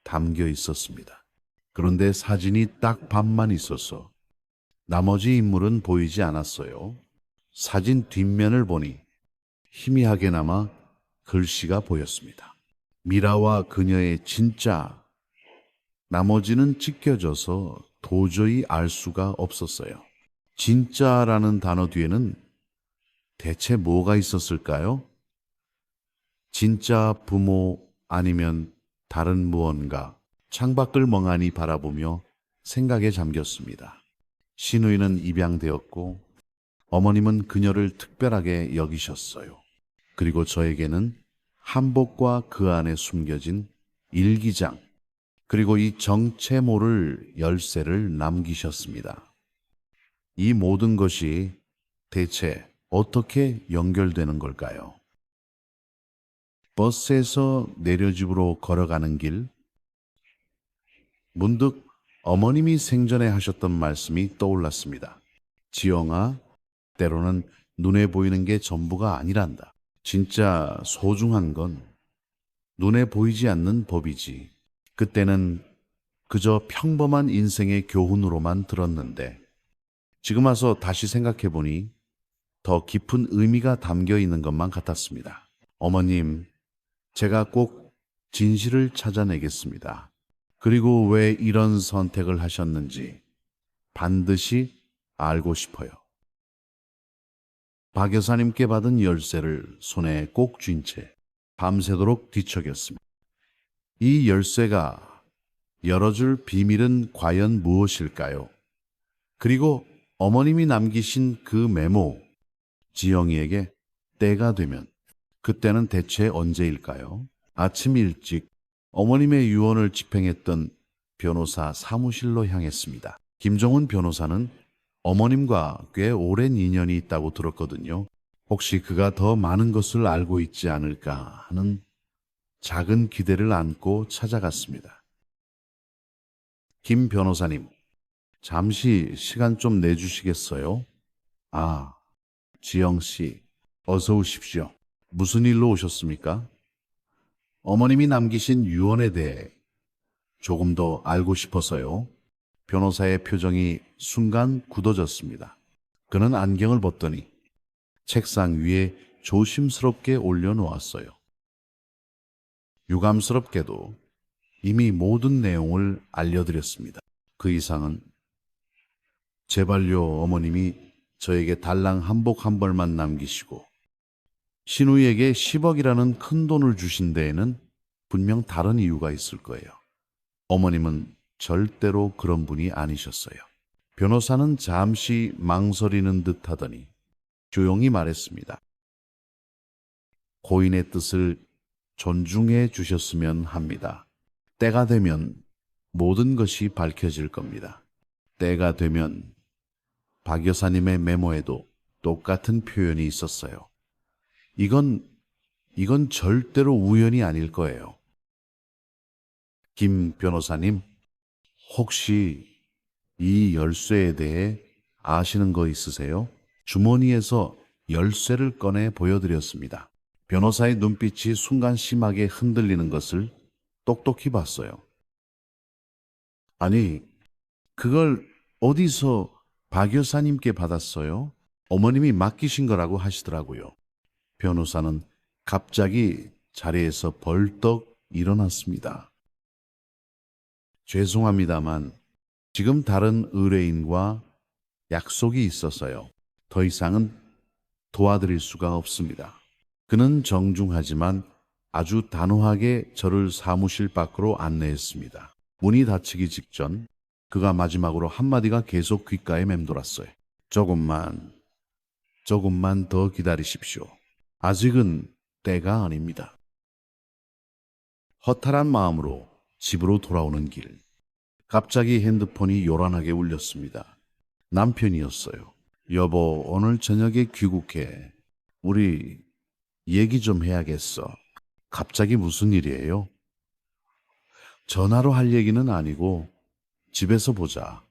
담겨 있었습니다. 그런데 사진이 딱 반만 있어서 나머지 인물은 보이지 않았어요. 사진 뒷면을 보니 희미하게나마 글씨가 보였습니다. 미라와 그녀의 진짜. 나머지는 찢겨져서 도저히 알 수가 없었어요. 진짜라는 단어 뒤에는 대체 뭐가 있었을까요? 진짜 부모 아니면 다른 무언가. 창밖을 멍하니 바라보며 생각에 잠겼습니다. 시누이는 입양되었고 어머님은 그녀를 특별하게 여기셨어요. 그리고 저에게는 한복과 그 안에 숨겨진 일기장, 그리고 이 정체 모를 열쇠를 남기셨습니다. 이 모든 것이 대체 어떻게 연결되는 걸까요? 버스에서 내려 집으로 걸어가는 길, 문득 어머님이 생전에 하셨던 말씀이 떠올랐습니다. 지영아, 때로는 눈에 보이는 게 전부가 아니란다. 진짜 소중한 건 눈에 보이지 않는 법이지. 그때는 그저 평범한 인생의 교훈으로만 들었는데 지금 와서 다시 생각해 보니 더 깊은 의미가 담겨 있는 것만 같았습니다. 어머님, 제가 꼭 진실을 찾아내겠습니다. 그리고 왜 이런 선택을 하셨는지 반드시 알고 싶어요. 박 여사님께 받은 열쇠를 손에 꼭 쥔 채 밤새도록 뒤척였습니다. 이 열쇠가 열어줄 비밀은 과연 무엇일까요? 그리고 어머님이 남기신 그 메모, 지영이에게 때가 되면, 그때는 대체 언제일까요? 아침 일찍 어머님의 유언을 집행했던 변호사 사무실로 향했습니다. 김정훈 변호사는 어머님과 꽤 오랜 인연이 있다고 들었거든요. 혹시 그가 더 많은 것을 알고 있지 않을까 하는 작은 기대를 안고 찾아갔습니다. 김 변호사님, 잠시 시간 좀 내주시겠어요? 아, 지영 씨, 어서 오십시오. 무슨 일로 오셨습니까? 어머님이 남기신 유언에 대해 조금 더 알고 싶어서요. 변호사의 표정이 순간 굳어졌습니다. 그는 안경을 벗더니 책상 위에 조심스럽게 올려놓았어요. 유감스럽게도 이미 모든 내용을 알려드렸습니다. 그 이상은 제발요, 어머님이 저에게 달랑 한복 한 벌만 남기시고 신우이에게 10억이라는 큰 돈을 주신 데에는 분명 다른 이유가 있을 거예요. 어머님은 절대로 그런 분이 아니셨어요. 변호사는 잠시 망설이는 듯 하더니 조용히 말했습니다. 고인의 뜻을 존중해 주셨으면 합니다. 때가 되면 모든 것이 밝혀질 겁니다. 때가 되면 박 여사님의 메모에도 똑같은 표현이 있었어요. 이건 절대로 우연이 아닐 거예요. 김 변호사님, 혹시 이 열쇠에 대해 아시는 거 있으세요? 주머니에서 열쇠를 꺼내 보여드렸습니다. 변호사의 눈빛이 순간 심하게 흔들리는 것을 똑똑히 봤어요. 아니, 그걸 어디서 박 여사님께 받았어요? 어머님이 맡기신 거라고 하시더라고요. 변호사는 갑자기 자리에서 벌떡 일어났습니다. 죄송합니다만 지금 다른 의뢰인과 약속이 있어서요. 더 이상은 도와드릴 수가 없습니다. 그는 정중하지만 아주 단호하게 저를 사무실 밖으로 안내했습니다. 문이 닫히기 직전 그가 마지막으로 한마디가 계속 귓가에 맴돌았어요. 조금만 더 기다리십시오. 아직은 때가 아닙니다. 허탈한 마음으로 집으로 돌아오는 길, 갑자기 핸드폰이 요란하게 울렸습니다. 남편이었어요. 여보, 오늘 저녁에 귀국해. 우리 얘기 좀 해야겠어. 갑자기 무슨 일이에요? 전화로 할 얘기는 아니고 집에서 보자.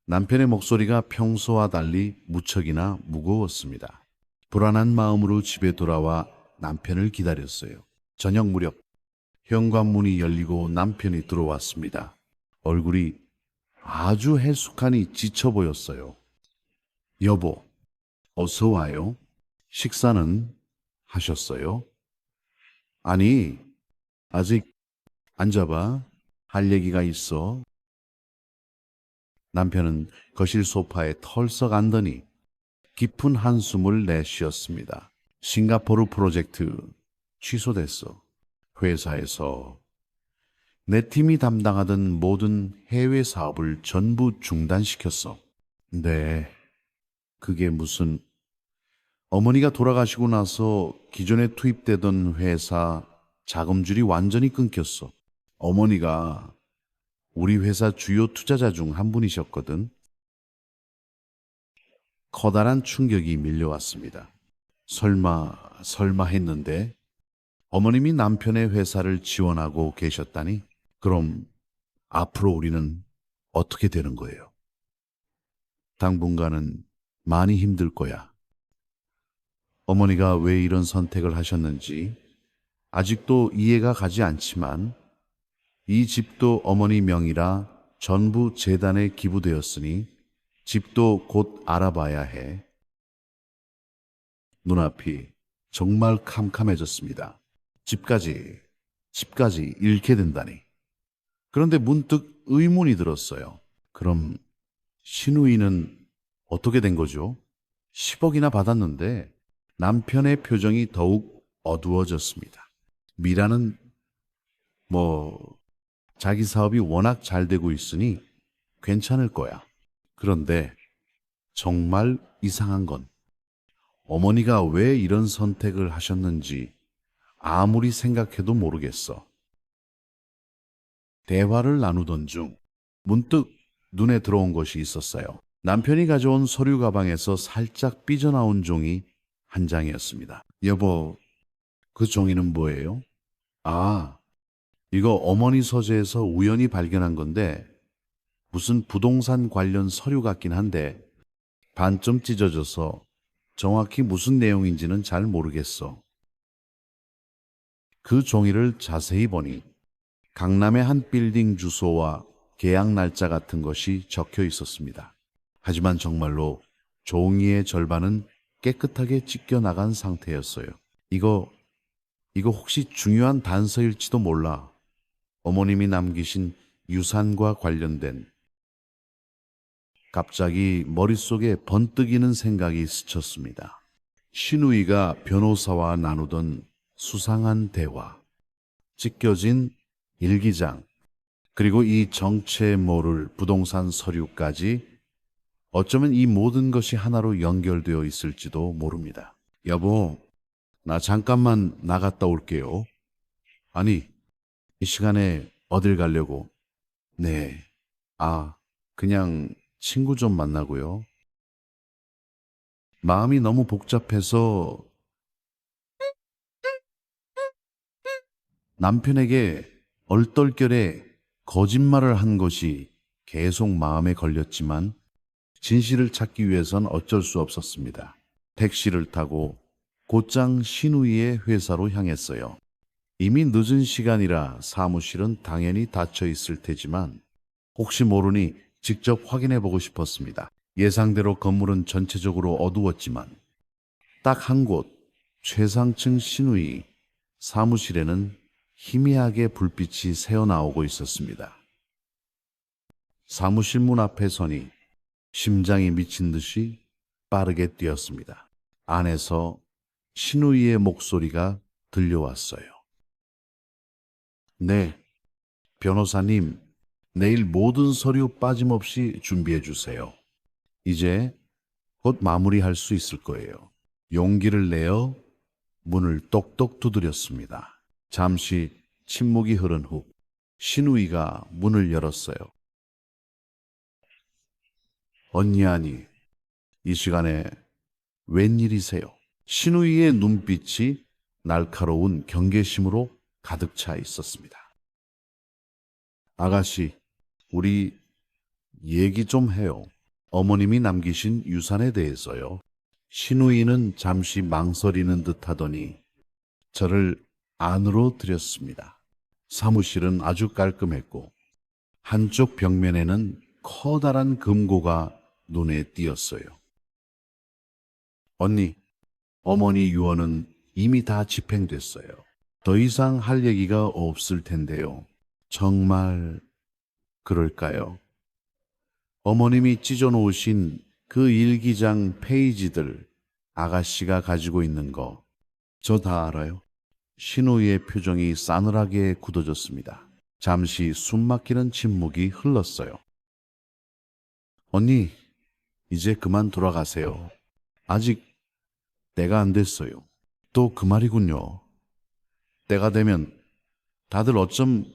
남편의 목소리가 평소와 달리 무척이나 무거웠습니다. 불안한 마음으로 집에 돌아와 남편을 기다렸어요. 저녁 무렵 현관문이 열리고 남편이 들어왔습니다. 얼굴이 아주 해숙하니 지쳐 보였어요. 여보, 어서 와요. 식사는 하셨어요? 아니, 아직. 앉아봐. 할 얘기가 있어. 남편은 거실 소파에 털썩 앉더니 깊은 한숨을 내쉬었습니다. 싱가포르 프로젝트 취소됐어. 회사에서 내 팀이 담당하던 모든 해외 사업을 전부 중단시켰어. 네, 그게 무슨 어머니가 돌아가시고 나서 기존에 투입되던 회사 자금줄이 완전히 끊겼어. 어머니가 우리 회사 주요 투자자 중 한 분이셨거든. 커다란 충격이 밀려왔습니다. 설마 했는데 어머님이 남편의 회사를 지원하고 계셨다니? 그럼 앞으로 우리는 어떻게 되는 거예요? 당분간은 많이 힘들 거야. 어머니가 왜 이런 선택을 하셨는지 아직도 이해가 가지 않지만 이 집도 어머니 명의라 전부 재단에 기부되었으니 집도 곧 알아봐야 해. 눈앞이 정말 캄캄해졌습니다. 집까지 잃게 된다니. 그런데 문득 의문이 들었어요. 그럼 신우이는 어떻게 된 거죠? 10억이나 받았는데 남편의 표정이 더욱 어두워졌습니다. 미라는 자기 사업이 워낙 잘 되고 있으니 괜찮을 거야. 그런데 정말 이상한 건 어머니가 왜 이런 선택을 하셨는지 아무리 생각해도 모르겠어. 대화를 나누던 중 문득 눈에 들어온 것이 있었어요. 남편이 가져온 서류 가방에서 살짝 삐져나온 종이 한 장이었습니다. 여보, 그 종이는 뭐예요? 아, 이거 어머니 서재에서 우연히 발견한 건데 무슨 부동산 관련 서류 같긴 한데 반쯤 찢어져서 정확히 무슨 내용인지는 잘 모르겠어. 그 종이를 자세히 보니 강남의 한 빌딩 주소와 계약 날짜 같은 것이 적혀 있었습니다. 하지만 정말로 종이의 절반은 깨끗하게 찢겨 나간 상태였어요. 이거 혹시 중요한 단서일지도 몰라. 어머님이 남기신 유산과 관련된. 갑자기 머릿속에 번뜩이는 생각이 스쳤습니다. 신우이가 변호사와 나누던 수상한 대화, 찢겨진 일기장, 그리고 이 정체 모를 부동산 서류까지 어쩌면 이 모든 것이 하나로 연결되어 있을지도 모릅니다. 여보, 나 잠깐만 나갔다 올게요. 아니, 이 시간에 어딜 가려고? 네. 그냥 친구 좀 만나고요. 마음이 너무 복잡해서 남편에게 얼떨결에 거짓말을 한 것이 계속 마음에 걸렸지만 진실을 찾기 위해선 어쩔 수 없었습니다. 택시를 타고 곧장 신우이의 회사로 향했어요. 이미 늦은 시간이라 사무실은 당연히 닫혀 있을 테지만 혹시 모르니 직접 확인해 보고 싶었습니다. 예상대로 건물은 전체적으로 어두웠지만 딱 한 곳 최상층 신우이 사무실에는 희미하게 불빛이 새어나오고 있었습니다. 사무실 문 앞에 서니 심장이 미친 듯이 빠르게 뛰었습니다. 안에서 신우이의 목소리가 들려왔어요. 네, 변호사님, 내일 모든 서류 빠짐없이 준비해 주세요. 이제 곧 마무리할 수 있을 거예요. 용기를 내어 문을 똑똑 두드렸습니다. 잠시 침묵이 흐른 후 신우이가 문을 열었어요. 언니 아니, 이 시간에 웬일이세요? 신우이의 눈빛이 날카로운 경계심으로 가득 차 있었습니다. 아가씨, 우리 얘기 좀 해요. 어머님이 남기신 유산에 대해서요. 신우이는 잠시 망설이는 듯 하더니 저를 안으로 들였습니다. 사무실은 아주 깔끔했고 한쪽 벽면에는 커다란 금고가 눈에 띄었어요. 언니, 어머니 유언은 이미 다 집행됐어요. 더 이상 할 얘기가 없을 텐데요. 정말 그럴까요? 어머님이 찢어놓으신 그 일기장 페이지들 아가씨가 가지고 있는 거 저 다 알아요. 신우이의 표정이 싸늘하게 굳어졌습니다. 잠시 숨막히는 침묵이 흘렀어요. 언니, 이제 그만 돌아가세요. 아직 때가 안 됐어요. 또 그 말이군요. 때가 되면 다들 어쩜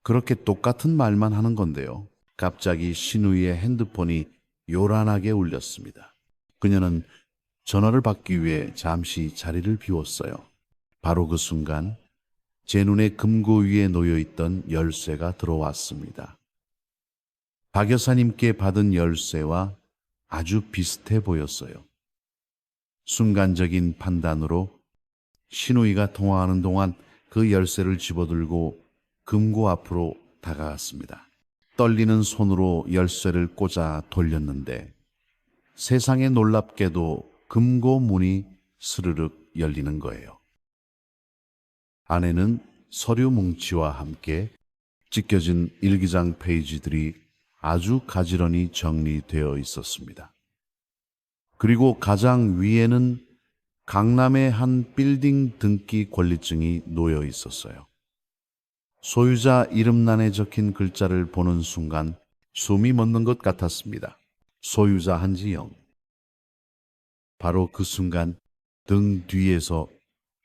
그렇게 똑같은 말만 하는 건데요. 갑자기 신우이의 핸드폰이 요란하게 울렸습니다. 그녀는 전화를 받기 위해 잠시 자리를 비웠어요. 바로 그 순간 제 눈에 금고 위에 놓여있던 열쇠가 들어왔습니다. 박 여사님께 받은 열쇠와 아주 비슷해 보였어요. 순간적인 판단으로 신우이가 통화하는 동안 그 열쇠를 집어들고 금고 앞으로 다가갔습니다. 떨리는 손으로 열쇠를 꽂아 돌렸는데 세상에 놀랍게도 금고 문이 스르륵 열리는 거예요. 안에는 서류 뭉치와 함께 찢겨진 일기장 페이지들이 아주 가지런히 정리되어 있었습니다. 그리고 가장 위에는 강남의 한 빌딩 등기 권리증이 놓여 있었어요. 소유자 이름란에 적힌 글자를 보는 순간 숨이 멎는 것 같았습니다. 소유자 한지영. 바로 그 순간 등 뒤에서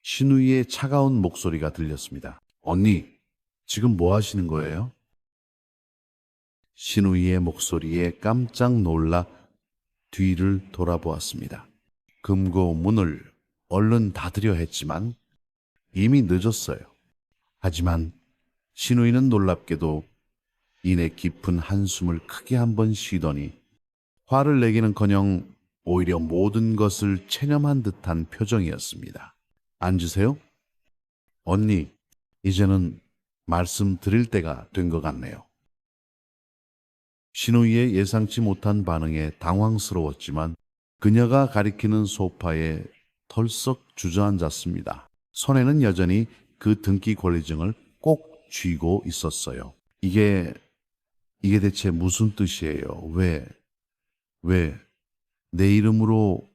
신우이의 차가운 목소리가 들렸습니다. 언니, 지금 뭐 하시는 거예요? 신우이의 목소리에 깜짝 놀라 뒤를 돌아보았습니다. 금고 문을 얼른 닫으려 했지만 이미 늦었어요. 하지만 신우이는 놀랍게도 이내 깊은 한숨을 크게 한번 쉬더니 화를 내기는커녕 오히려 모든 것을 체념한 듯한 표정이었습니다. 앉으세요. 언니, 이제는 말씀드릴 때가 된 것 같네요. 신우이의 예상치 못한 반응에 당황스러웠지만 그녀가 가리키는 소파에 털썩 주저앉았습니다. 손에는 여전히 그 등기 권리증을 꼭 쥐고 있었어요. 이게 대체 무슨 뜻이에요? 왜 내 이름으로?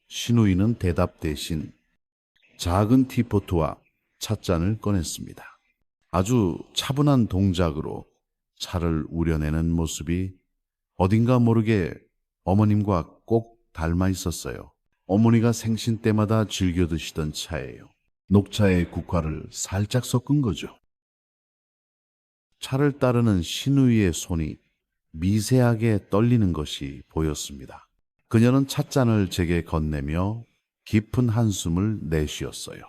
신우이는 대답 대신 작은 티포트와 찻잔을 꺼냈습니다. 아주 차분한 동작으로 차를 우려내는 모습이 어딘가 모르게 어머님과 꼭 닮아 있었어요. 어머니가 생신 때마다 즐겨 드시던 차예요. 녹차에 국화를 살짝 섞은 거죠. 차를 따르는 신우이의 손이 미세하게 떨리는 것이 보였습니다. 그녀는 찻잔을 제게 건네며 깊은 한숨을 내쉬었어요.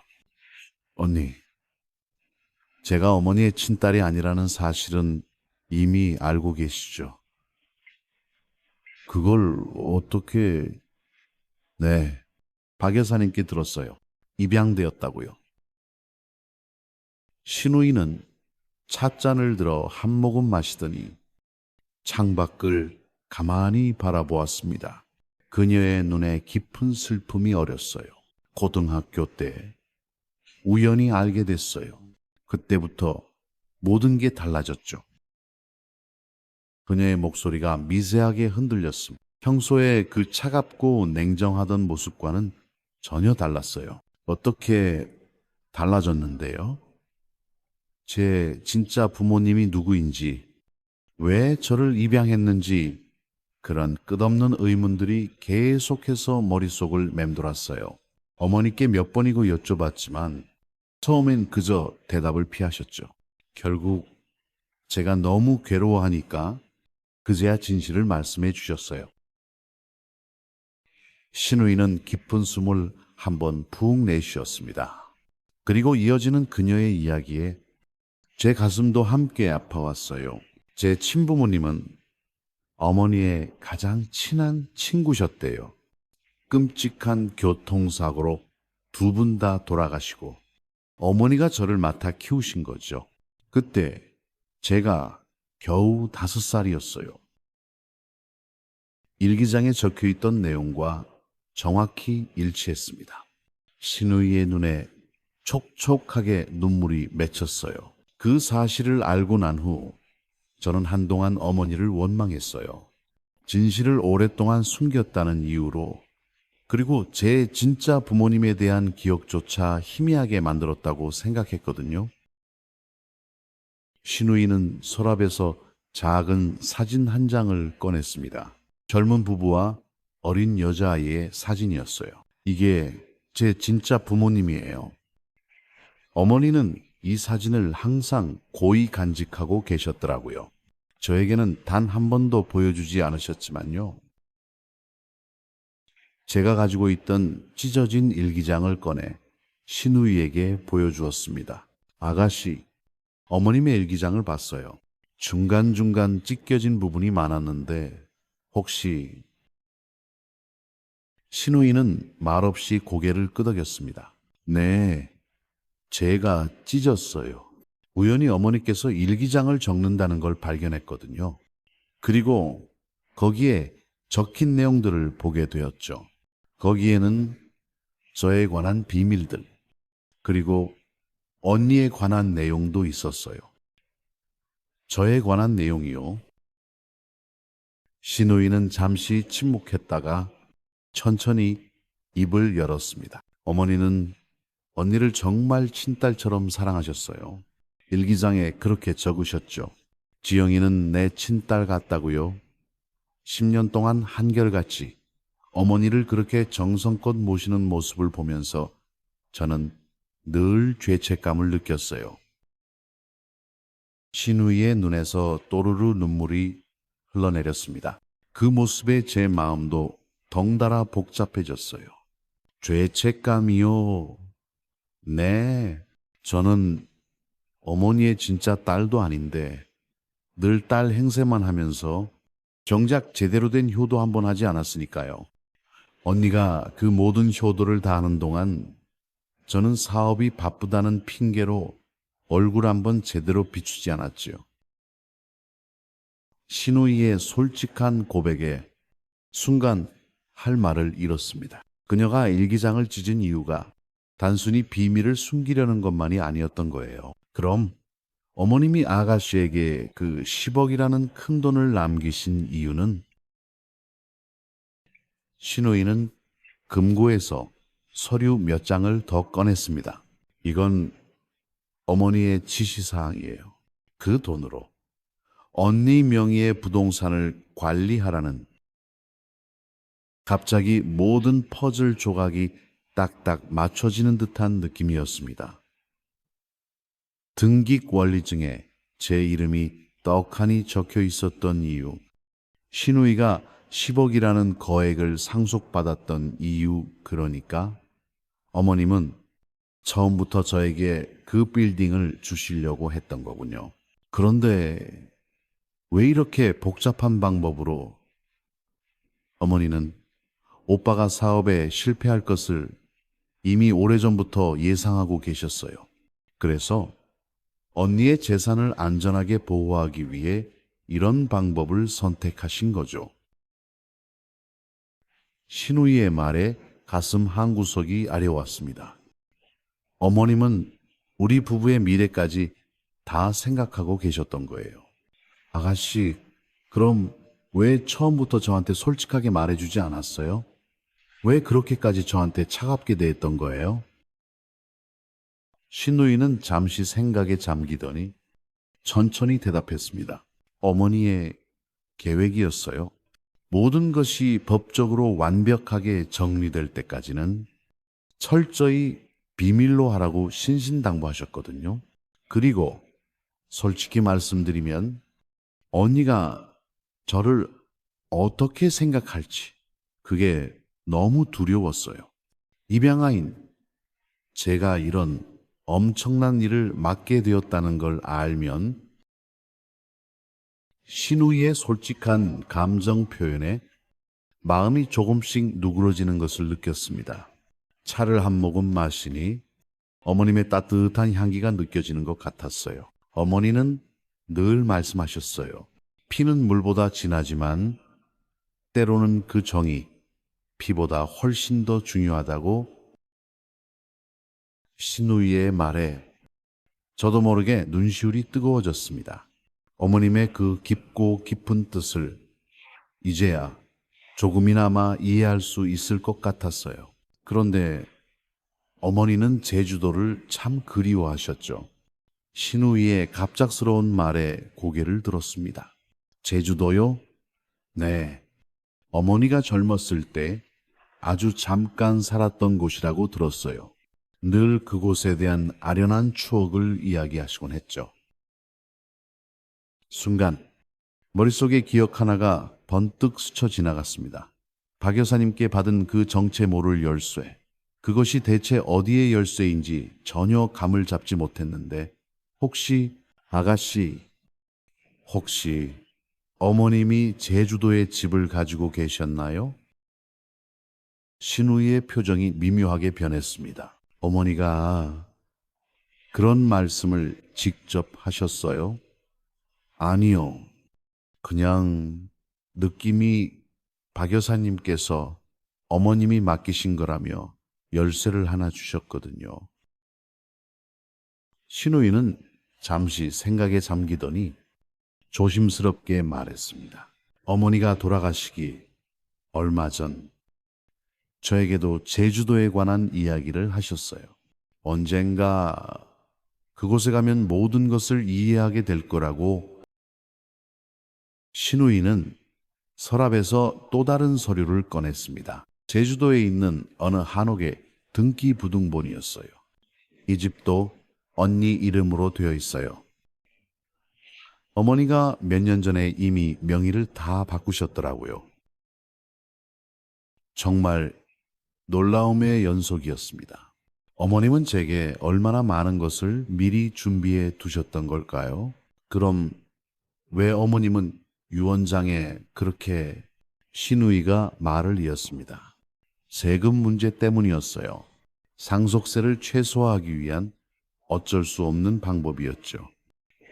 언니, 제가 어머니의 친딸이 아니라는 사실은 이미 알고 계시죠? 그걸 어떻게... 네, 박 여사님께 들었어요. 입양되었다고요. 신우이는 찻잔을 들어 한 모금 마시더니 창밖을 가만히 바라보았습니다. 그녀의 눈에 깊은 슬픔이 어렸어요. 고등학교 때 우연히 알게 됐어요. 그때부터 모든 게 달라졌죠. 그녀의 목소리가 미세하게 흔들렸습니다. 평소에 그 차갑고 냉정하던 모습과는 전혀 달랐어요. 어떻게 달라졌는데요? 제 진짜 부모님이 누구인지, 왜 저를 입양했는지 그런 끝없는 의문들이 계속해서 머릿속을 맴돌았어요. 어머니께 몇 번이고 여쭤봤지만 처음엔 그저 대답을 피하셨죠. 결국 제가 너무 괴로워하니까 그제야 진실을 말씀해 주셨어요. 신우이는 깊은 숨을 한번 푹 내쉬었습니다. 그리고 이어지는 그녀의 이야기에 제 가슴도 함께 아파왔어요. 제 친부모님은 어머니의 가장 친한 친구셨대요. 끔찍한 교통사고로 두 분 다 돌아가시고 어머니가 저를 맡아 키우신 거죠. 그때 제가 겨우 5살이었어요. 일기장에 적혀있던 내용과 정확히 일치했습니다. 신우이의 눈에 촉촉하게 눈물이 맺혔어요. 그 사실을 알고 난 후 저는 한동안 어머니를 원망했어요. 진실을 오랫동안 숨겼다는 이유로 그리고 제 진짜 부모님에 대한 기억조차 희미하게 만들었다고 생각했거든요. 신우이는 서랍에서 작은 사진 한 장을 꺼냈습니다. 젊은 부부와 어린 여자아이의 사진이었어요. 이게 제 진짜 부모님이에요. 어머니는 이 사진을 항상 고이 간직하고 계셨더라고요. 저에게는 단 한 번도 보여주지 않으셨지만요. 제가 가지고 있던 찢어진 일기장을 꺼내 신우이에게 보여주었습니다. 아가씨, 어머님의 일기장을 봤어요. 중간중간 찢겨진 부분이 많았는데 혹시... 신우이는 말없이 고개를 끄덕였습니다. 네, 제가 찢었어요. 우연히 어머니께서 일기장을 적는다는 걸 발견했거든요. 그리고 거기에 적힌 내용들을 보게 되었죠. 거기에는 저에 관한 비밀들, 그리고 언니에 관한 내용도 있었어요. 저에 관한 내용이요. 신우이는 잠시 침묵했다가 천천히 입을 열었습니다. 어머니는 언니를 정말 친딸처럼 사랑하셨어요. 일기장에 그렇게 적으셨죠. 지영이는 내 친딸 같다고요. 10년 동안 한결같이 어머니를 그렇게 정성껏 모시는 모습을 보면서 저는 늘 죄책감을 느꼈어요. 신우이의 눈에서 또르르 눈물이 흘러내렸습니다. 그 모습에 제 마음도 덩달아 복잡해졌어요. 죄책감이요. 네, 저는 어머니의 진짜 딸도 아닌데 늘 딸 행세만 하면서 정작 제대로 된 효도 한번 하지 않았으니까요. 언니가 그 모든 효도를 다 하는 동안 저는 사업이 바쁘다는 핑계로 얼굴 한번 제대로 비추지 않았지요. 신우이의 솔직한 고백에 순간 할 말을 잃었습니다. 그녀가 일기장을 찢은 이유가 단순히 비밀을 숨기려는 것만이 아니었던 거예요. 그럼 어머님이 아가씨에게 그 10억이라는 큰 돈을 남기신 이유는? 신우이는 금고에서 서류 몇 장을 더 꺼냈습니다. 이건 어머니의 지시사항이에요. 그 돈으로 언니 명의의 부동산을 관리하라는. 갑자기 모든 퍼즐 조각이 딱딱 맞춰지는 듯한 느낌이었습니다. 등기 권리증에 제 이름이 떡하니 적혀 있었던 이유, 신우이가 10억이라는 거액을 상속받았던 이유, 그러니까 어머님은 처음부터 저에게 그 빌딩을 주시려고 했던 거군요. 그런데 왜 이렇게 복잡한 방법으로? 어머니는 오빠가 사업에 실패할 것을 이미 오래전부터 예상하고 계셨어요. 그래서 언니의 재산을 안전하게 보호하기 위해 이런 방법을 선택하신 거죠. 신우이의 말에 가슴 한구석이 아려왔습니다. 어머님은 우리 부부의 미래까지 다 생각하고 계셨던 거예요. 아가씨, 그럼 왜 처음부터 저한테 솔직하게 말해주지 않았어요? 왜 그렇게까지 저한테 차갑게 대했던 거예요? 신우이는 잠시 생각에 잠기더니 천천히 대답했습니다. 어머니의 계획이었어요. 모든 것이 법적으로 완벽하게 정리될 때까지는 철저히 비밀로 하라고 신신당부하셨거든요. 그리고 솔직히 말씀드리면 언니가 저를 어떻게 생각할지 그게 너무 두려웠어요. 입양아인 제가 이런 엄청난 일을 맡게 되었다는 걸 알면 신우이의 솔직한 감정 표현에 마음이 조금씩 누그러지는 것을 느꼈습니다. 차를 한 모금 마시니 어머님의 따뜻한 향기가 느껴지는 것 같았어요. 어머니는 늘 말씀하셨어요. 피는 물보다 진하지만 때로는 그 정이 피보다 훨씬 더 중요하다고. 신우이의 말에 저도 모르게 눈시울이 뜨거워졌습니다. 어머님의 그 깊고 깊은 뜻을 이제야 조금이나마 이해할 수 있을 것 같았어요. 그런데 어머니는 제주도를 참 그리워하셨죠. 신우이의 갑작스러운 말에 고개를 들었습니다. 제주도요? 네. 어머니가 젊었을 때 아주 잠깐 살았던 곳이라고 들었어요. 늘 그곳에 대한 아련한 추억을 이야기하시곤 했죠. 순간 머릿속에 기억 하나가 번뜩 스쳐 지나갔습니다. 박 여사님께 받은 그 정체 모를 열쇠. 그것이 대체 어디의 열쇠인지 전혀 감을 잡지 못했는데 혹시 아가씨, 혹시 어머님이 제주도에 집을 가지고 계셨나요? 신우이의 표정이 미묘하게 변했습니다. 어머니가 그런 말씀을 직접 하셨어요? 아니요. 그냥 느낌이 박 여사님께서 어머님이 맡기신 거라며 열쇠를 하나 주셨거든요. 신우이는 잠시 생각에 잠기더니 조심스럽게 말했습니다. 어머니가 돌아가시기 얼마 전 저에게도 제주도에 관한 이야기를 하셨어요. 언젠가 그곳에 가면 모든 것을 이해하게 될 거라고. 신우이는 서랍에서 또 다른 서류를 꺼냈습니다. 제주도에 있는 어느 한옥의 등기 부등본이었어요. 이 집도 언니 이름으로 되어 있어요. 어머니가 몇 년 전에 이미 명의를 다 바꾸셨더라고요. 정말 놀라움의 연속이었습니다. 어머님은 제게 얼마나 많은 것을 미리 준비해 두셨던 걸까요? 그럼 왜 어머님은 유언장에 그렇게. 신우이가 말을 이었습니다. 세금 문제 때문이었어요. 상속세를 최소화하기 위한 어쩔 수 없는 방법이었죠.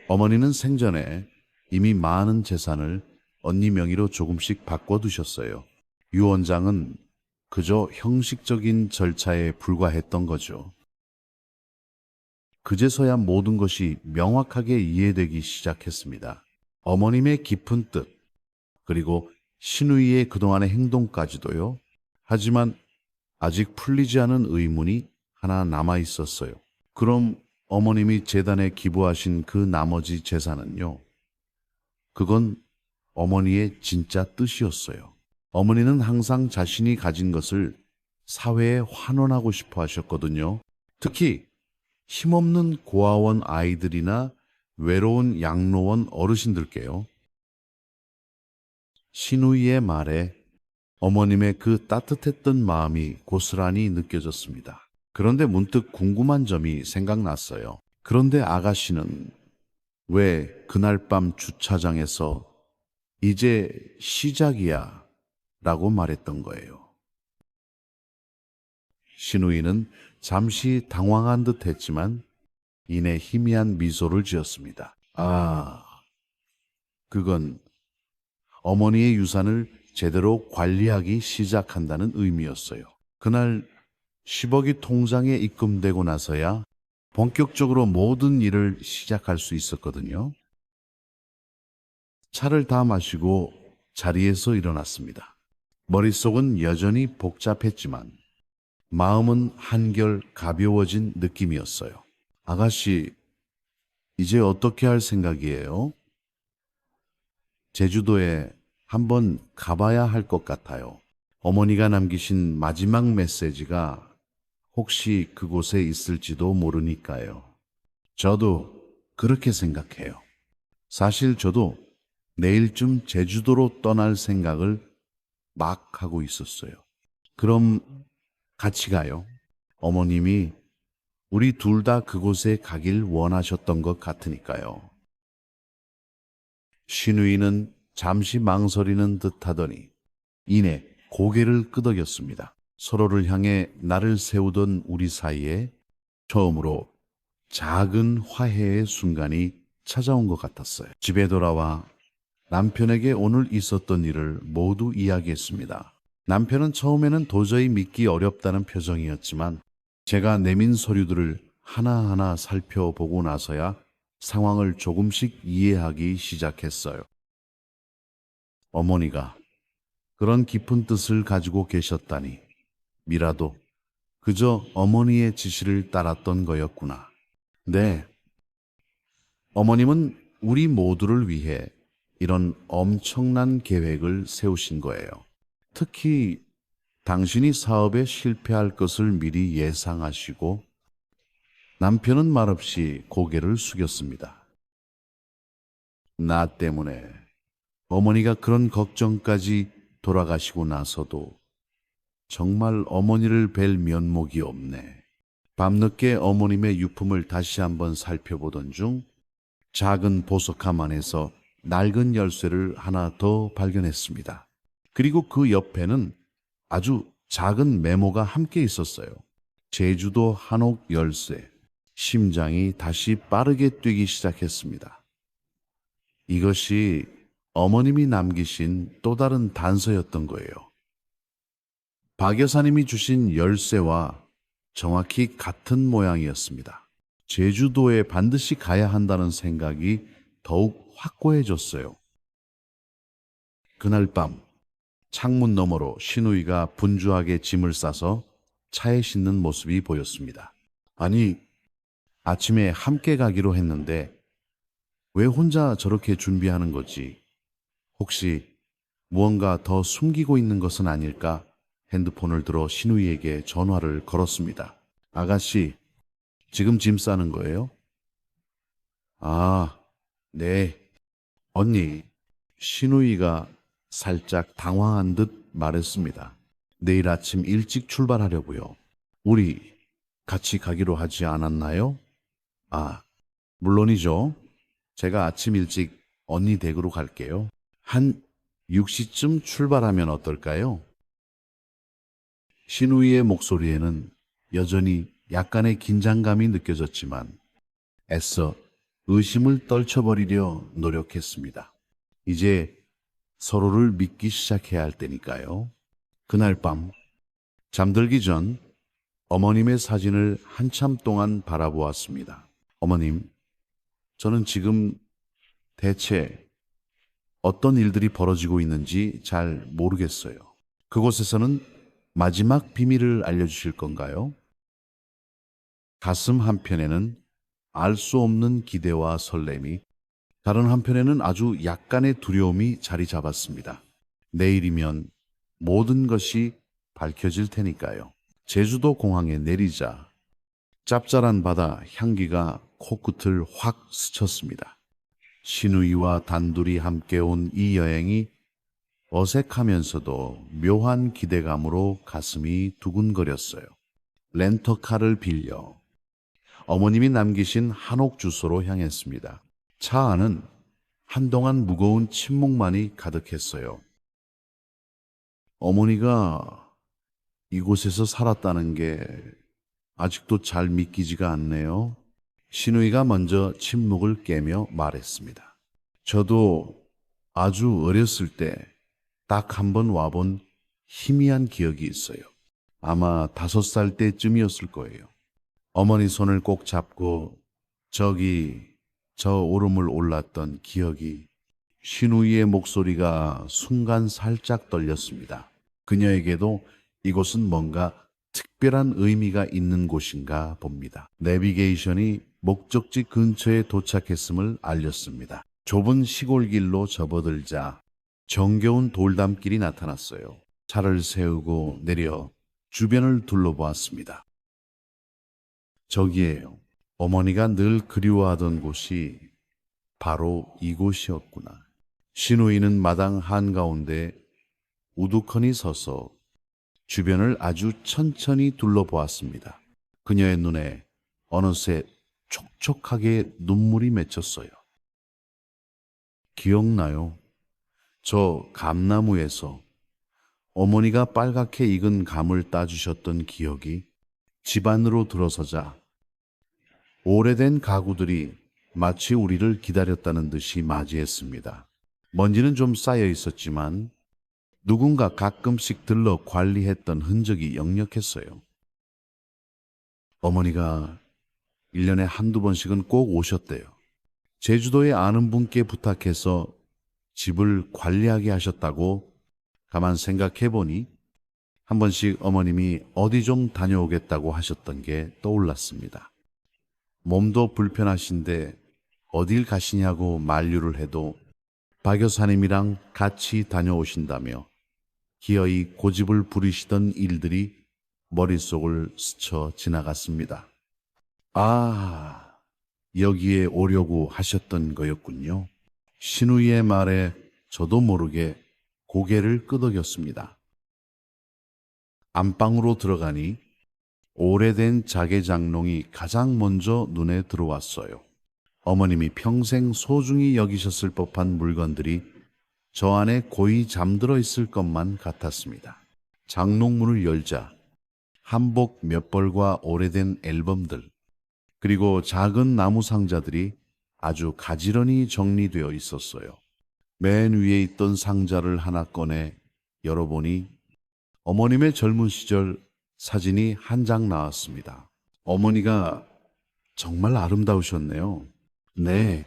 어머니는 생전에 이미 많은 재산을 언니 명의로 조금씩 바꿔두셨어요. 유언장은 그저 형식적인 절차에 불과했던 거죠. 그제서야 모든 것이 명확하게 이해되기 시작했습니다. 어머님의 깊은 뜻, 그리고 신우이의 그동안의 행동까지도요. 하지만 아직 풀리지 않은 의문이 하나 남아 있었어요. 그럼 어머님이 재단에 기부하신 그 나머지 재산은요? 그건 어머니의 진짜 뜻이었어요. 어머니는 항상 자신이 가진 것을 사회에 환원하고 싶어 하셨거든요. 특히 힘없는 고아원 아이들이나 외로운 양로원 어르신들께요. 신우이의 말에 어머님의 그 따뜻했던 마음이 고스란히 느껴졌습니다. 그런데 문득 궁금한 점이 생각났어요. 그런데 아가씨는 왜 그날 밤 주차장에서 이제 시작이야 라고 말했던 거예요. 신우이는 잠시 당황한 듯 했지만 이내 희미한 미소를 지었습니다. 아, 그건 어머니의 유산을 제대로 관리하기 시작한다는 의미였어요. 그날 10억이 통장에 입금되고 나서야 본격적으로 모든 일을 시작할 수 있었거든요. 차를 다 마시고 자리에서 일어났습니다. 머릿속은 여전히 복잡했지만 마음은 한결 가벼워진 느낌이었어요. 아가씨, 이제 어떻게 할 생각이에요? 제주도에 한번 가봐야 할 것 같아요. 어머니가 남기신 마지막 메시지가 혹시 그곳에 있을지도 모르니까요. 저도 그렇게 생각해요. 사실 저도 내일쯤 제주도로 떠날 생각을 막 하고 있었어요. 그럼 같이 가요. 어머님이 우리 둘 다 그곳에 가길 원하셨던 것 같으니까요. 신우이는 잠시 망설이는 듯 하더니 이내 고개를 끄덕였습니다. 서로를 향해 나를 세우던 우리 사이에 처음으로 작은 화해의 순간이 찾아온 것 같았어요. 집에 돌아와 남편에게 오늘 있었던 일을 모두 이야기했습니다. 남편은 처음에는 도저히 믿기 어렵다는 표정이었지만 제가 내민 서류들을 하나하나 살펴보고 나서야 상황을 조금씩 이해하기 시작했어요. 어머니가 그런 깊은 뜻을 가지고 계셨다니. 미라도 그저 어머니의 지시를 따랐던 거였구나. 네, 어머님은 우리 모두를 위해 이런 엄청난 계획을 세우신 거예요. 특히 당신이 사업에 실패할 것을 미리 예상하시고 남편은 말없이 고개를 숙였습니다. 나 때문에 어머니가 그런 걱정까지 돌아가시고 나서도 정말 어머니를 뵐 면목이 없네. 밤늦게 어머님의 유품을 다시 한번 살펴보던 중 작은 보석함 안에서 낡은 열쇠를 하나 더 발견했습니다. 그리고 그 옆에는 아주 작은 메모가 함께 있었어요. 제주도 한옥 열쇠. 심장이 다시 빠르게 뛰기 시작했습니다. 이것이 어머님이 남기신 또 다른 단서였던 거예요. 박 여사님이 주신 열쇠와 정확히 같은 모양이었습니다. 제주도에 반드시 가야 한다는 생각이 더욱 확고해졌어요. 그날 밤 창문 너머로 신우이가 분주하게 짐을 싸서 차에 싣는 모습이 보였습니다. 아니, 아침에 함께 가기로 했는데 왜 혼자 저렇게 준비하는 거지? 혹시 무언가 더 숨기고 있는 것은 아닐까? 핸드폰을 들어 신우이에게 전화를 걸었습니다. 아가씨, 지금 짐 싸는 거예요? 아, 네. 언니, 신우이가 살짝 당황한 듯 말했습니다. 내일 아침 일찍 출발하려고요. 우리 같이 가기로 하지 않았나요? 아, 물론이죠. 제가 아침 일찍 언니 댁으로 갈게요. 한 6시쯤 출발하면 어떨까요? 신우이의 목소리에는 여전히 약간의 긴장감이 느껴졌지만 애써 의심을 떨쳐버리려 노력했습니다. 이제 서로를 믿기 시작해야 할 때니까요. 그날 밤 잠들기 전 어머님의 사진을 한참 동안 바라보았습니다. 어머님, 저는 지금 대체 어떤 일들이 벌어지고 있는지 잘 모르겠어요. 그곳에서는 마지막 비밀을 알려주실 건가요? 가슴 한편에는 알 수 없는 기대와 설렘이, 다른 한편에는 아주 약간의 두려움이 자리 잡았습니다. 내일이면 모든 것이 밝혀질 테니까요. 제주도 공항에 내리자 짭짤한 바다 향기가 코끝을 확 스쳤습니다. 신우이와 단둘이 함께 온 이 여행이 어색하면서도 묘한 기대감으로 가슴이 두근거렸어요. 렌터카를 빌려 어머님이 남기신 한옥 주소로 향했습니다. 차 안은 한동안 무거운 침묵만이 가득했어요. 어머니가 이곳에서 살았다는 게 아직도 잘 믿기지가 않네요. 신우이가 먼저 침묵을 깨며 말했습니다. 저도 아주 어렸을 때 딱 한 번 와본 희미한 기억이 있어요. 아마 5살 때쯤이었을 거예요. 어머니 손을 꼭 잡고 저기 저 오름을 올랐던 기억이. 신우이의 목소리가 순간 살짝 떨렸습니다. 그녀에게도 이곳은 뭔가 특별한 의미가 있는 곳인가 봅니다. 내비게이션이 목적지 근처에 도착했음을 알렸습니다. 좁은 시골길로 접어들자 정겨운 돌담길이 나타났어요. 차를 세우고 내려 주변을 둘러보았습니다. 저기에요. 어머니가 늘 그리워하던 곳이 바로 이곳이었구나. 신우이는 마당 한가운데 우두커니 서서 주변을 아주 천천히 둘러보았습니다. 그녀의 눈에 어느새 촉촉하게 눈물이 맺혔어요. 기억나요? 저 감나무에서 어머니가 빨갛게 익은 감을 따주셨던 기억이. 집 안으로 들어서자 오래된 가구들이 마치 우리를 기다렸다는 듯이 맞이했습니다. 먼지는 좀 쌓여 있었지만 누군가 가끔씩 들러 관리했던 흔적이 역력했어요. 어머니가 1년에 한두 번씩은 꼭 오셨대요. 제주도에 아는 분께 부탁해서 집을 관리하게 하셨다고 가만 생각해 보니 한 번씩 어머님이 어디 좀 다녀오겠다고 하셨던 게 떠올랐습니다. 몸도 불편하신데 어딜 가시냐고 만류를 해도 박 여사님이랑 같이 다녀오신다며 기어이 고집을 부리시던 일들이 머릿속을 스쳐 지나갔습니다. 아, 여기에 오려고 하셨던 거였군요. 신우이의 말에 저도 모르게 고개를 끄덕였습니다. 안방으로 들어가니 오래된 자개장롱이 가장 먼저 눈에 들어왔어요. 어머님이 평생 소중히 여기셨을 법한 물건들이 저 안에 고이 잠들어 있을 것만 같았습니다. 장롱문을 열자 한복 몇 벌과 오래된 앨범들, 그리고 작은 나무 상자들이 아주 가지런히 정리되어 있었어요. 맨 위에 있던 상자를 하나 꺼내 열어보니 어머님의 젊은 시절 사진이 한 장 나왔습니다. 어머니가 정말 아름다우셨네요. 네,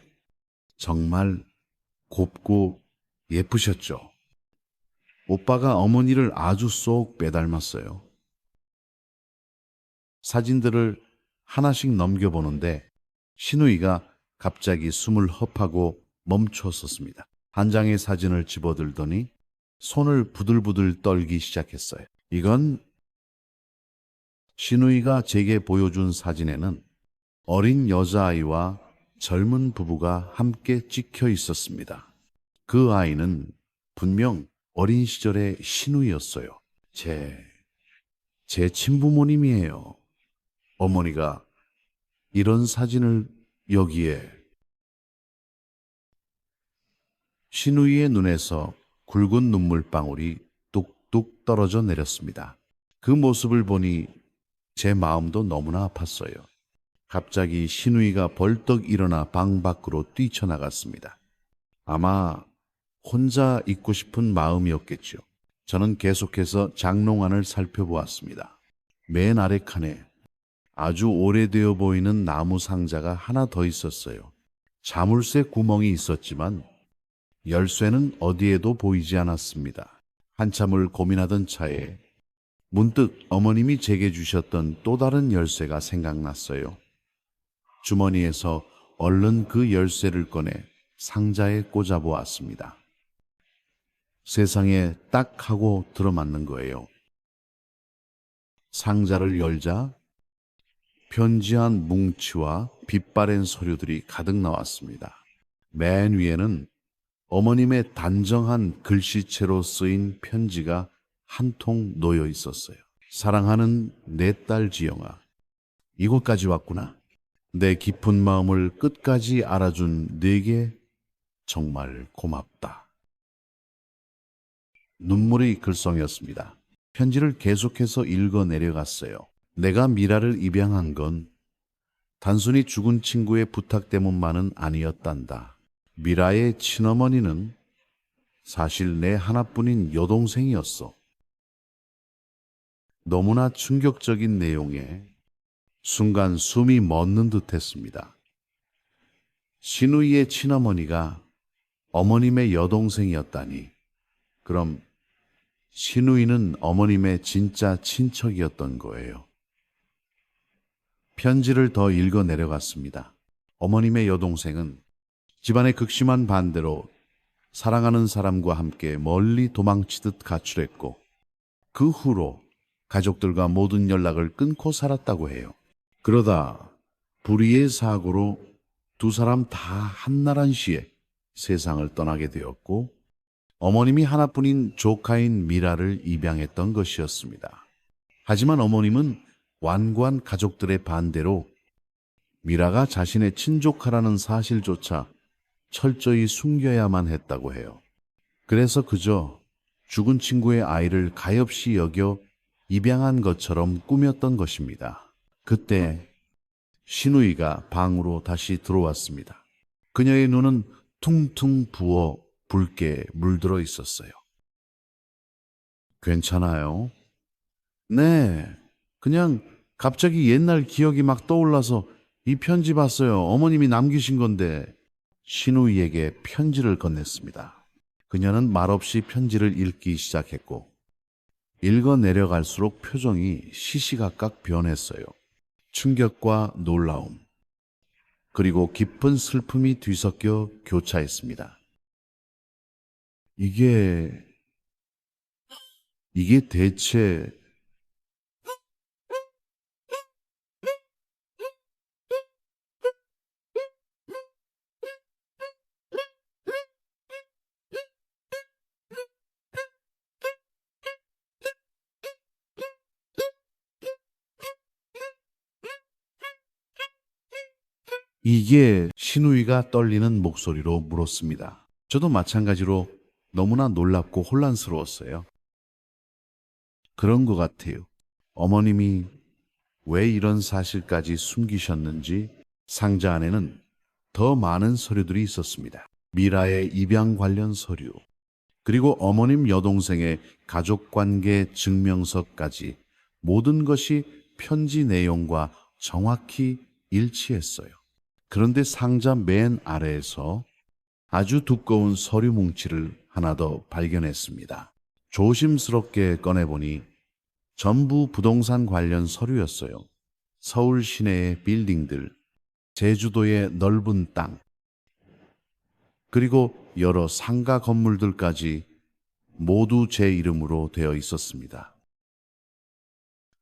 정말 곱고 예쁘셨죠. 오빠가 어머니를 아주 쏙 빼닮았어요. 사진들을 하나씩 넘겨보는데 신우이가 갑자기 숨을 흡하고 멈췄었습니다. 한 장의 사진을 집어들더니 손을 부들부들 떨기 시작했어요. 이건 신우이가 제게 보여준 사진에는 어린 여자아이와 젊은 부부가 함께 찍혀 있었습니다. 그 아이는 분명 어린 시절의 신우이였어요. 제 친부모님이에요. 어머니가 이런 사진을 여기에. 신우이의 눈에서 굵은 눈물방울이 뚝뚝 떨어져 내렸습니다. 그 모습을 보니 제 마음도 너무나 아팠어요. 갑자기 신우이가 벌떡 일어나 방 밖으로 뛰쳐나갔습니다. 아마 혼자 있고 싶은 마음이었겠죠. 저는 계속해서 장롱 안을 살펴보았습니다. 맨 아래 칸에 아주 오래되어 보이는 나무 상자가 하나 더 있었어요. 자물쇠 구멍이 있었지만 열쇠는 어디에도 보이지 않았습니다. 한참을 고민하던 차에 문득 어머님이 제게 주셨던 또 다른 열쇠가 생각났어요. 주머니에서 얼른 그 열쇠를 꺼내 상자에 꽂아보았습니다. 세상에 딱 하고 들어맞는 거예요. 상자를 열자 편지한 뭉치와 빛바랜 서류들이 가득 나왔습니다. 맨 위에는 어머님의 단정한 글씨체로 쓰인 편지가 한 통 놓여 있었어요. 사랑하는 내 딸 지영아, 이곳까지 왔구나. 내 깊은 마음을 끝까지 알아준 네게 정말 고맙다. 눈물이 글썽였습니다. 편지를 계속해서 읽어 내려갔어요. 내가 미라를 입양한 건 단순히 죽은 친구의 부탁 때문만은 아니었단다. 미라의 친어머니는 사실 내 하나뿐인 여동생이었어. 너무나 충격적인 내용에 순간 숨이 멎는 듯 했습니다. 신우이의 친어머니가 어머님의 여동생이었다니. 그럼 신우이는 어머님의 진짜 친척이었던 거예요. 편지를 더 읽어 내려갔습니다. 어머님의 여동생은 집안의 극심한 반대로 사랑하는 사람과 함께 멀리 도망치듯 가출했고 그 후로 가족들과 모든 연락을 끊고 살았다고 해요. 그러다 불의의 사고로 두 사람 다 한나란 시에 세상을 떠나게 되었고 어머님이 하나뿐인 조카인 미라를 입양했던 것이었습니다. 하지만 어머님은 완고한 가족들의 반대로 미라가 자신의 친조카라는 사실조차 철저히 숨겨야만 했다고 해요. 그래서 그저 죽은 친구의 아이를 가엾이 여겨 입양한 것처럼 꾸몄던 것입니다. 그때 신우이가 방으로 다시 들어왔습니다. 그녀의 눈은 퉁퉁 부어 붉게 물들어 있었어요. 괜찮아요? 네, 그냥 갑자기 옛날 기억이 막 떠올라서 이 편지 봤어요. 어머님이 남기신 건데. 신우이에게 편지를 건넸습니다. 그녀는 말없이 편지를 읽기 시작했고 읽어 내려갈수록 표정이 시시각각 변했어요. 충격과 놀라움, 그리고 깊은 슬픔이 뒤섞여 교차했습니다. 이게, 이게 대체 이게 신우이가 떨리는 목소리로 물었습니다. 저도 마찬가지로 너무나 놀랍고 혼란스러웠어요. 그런 것 같아요. 어머님이 왜 이런 사실까지 숨기셨는지 상자 안에는 더 많은 서류들이 있었습니다. 미라의 입양 관련 서류, 그리고 어머님 여동생의 가족관계 증명서까지 모든 것이 편지 내용과 정확히 일치했어요. 그런데 상자 맨 아래에서 아주 두꺼운 서류 뭉치를 하나 더 발견했습니다. 조심스럽게 꺼내보니 전부 부동산 관련 서류였어요. 서울 시내의 빌딩들, 제주도의 넓은 땅, 그리고 여러 상가 건물들까지 모두 제 이름으로 되어 있었습니다.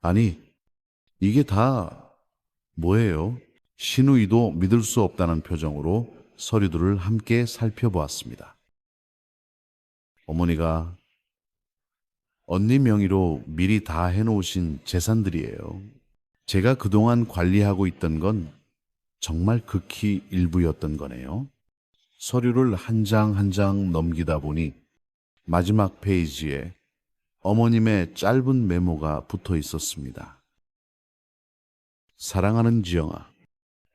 아니, 이게 다 뭐예요? 신우이도 믿을 수 없다는 표정으로 서류들을 함께 살펴보았습니다. 어머니가 언니 명의로 미리 다 해놓으신 재산들이에요. 제가 그동안 관리하고 있던 건 정말 극히 일부였던 거네요. 서류를 한 장 한 장 넘기다 보니 마지막 페이지에 어머님의 짧은 메모가 붙어 있었습니다. 사랑하는 지영아,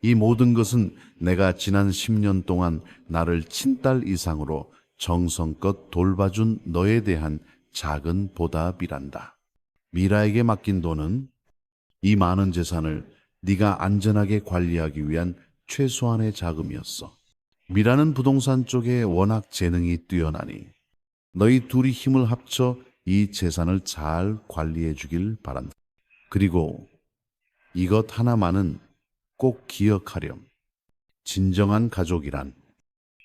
이 모든 것은 내가 지난 10년 동안 나를 친딸 이상으로 정성껏 돌봐준 너에 대한 작은 보답이란다. 미라에게 맡긴 돈은 이 많은 재산을 네가 안전하게 관리하기 위한 최소한의 자금이었어. 미라는 부동산 쪽에 워낙 재능이 뛰어나니 너희 둘이 힘을 합쳐 이 재산을 잘 관리해 주길 바란다. 그리고 이것 하나만은 꼭 기억하렴. 진정한 가족이란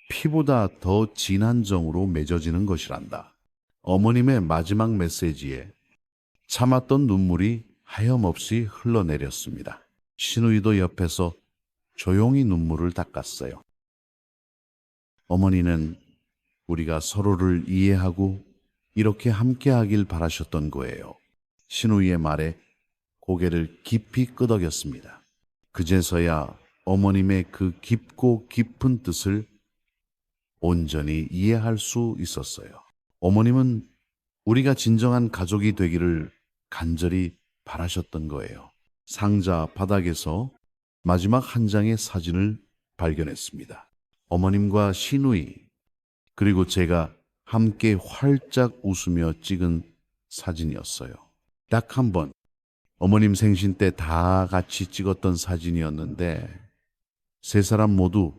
피보다 더 진한 정으로 맺어지는 것이란다. 어머님의 마지막 메시지에 참았던 눈물이 하염없이 흘러내렸습니다. 신우이도 옆에서 조용히 눈물을 닦았어요. 어머니는 우리가 서로를 이해하고 이렇게 함께하길 바라셨던 거예요. 신우이의 말에 고개를 깊이 끄덕였습니다. 그제서야 어머님의 그 깊고 깊은 뜻을 온전히 이해할 수 있었어요. 어머님은 우리가 진정한 가족이 되기를 간절히 바라셨던 거예요. 상자 바닥에서 마지막 한 장의 사진을 발견했습니다. 어머님과 신우이, 그리고 제가 함께 활짝 웃으며 찍은 사진이었어요. 딱 한 번, 어머님 생신 때 다 같이 찍었던 사진이었는데 세 사람 모두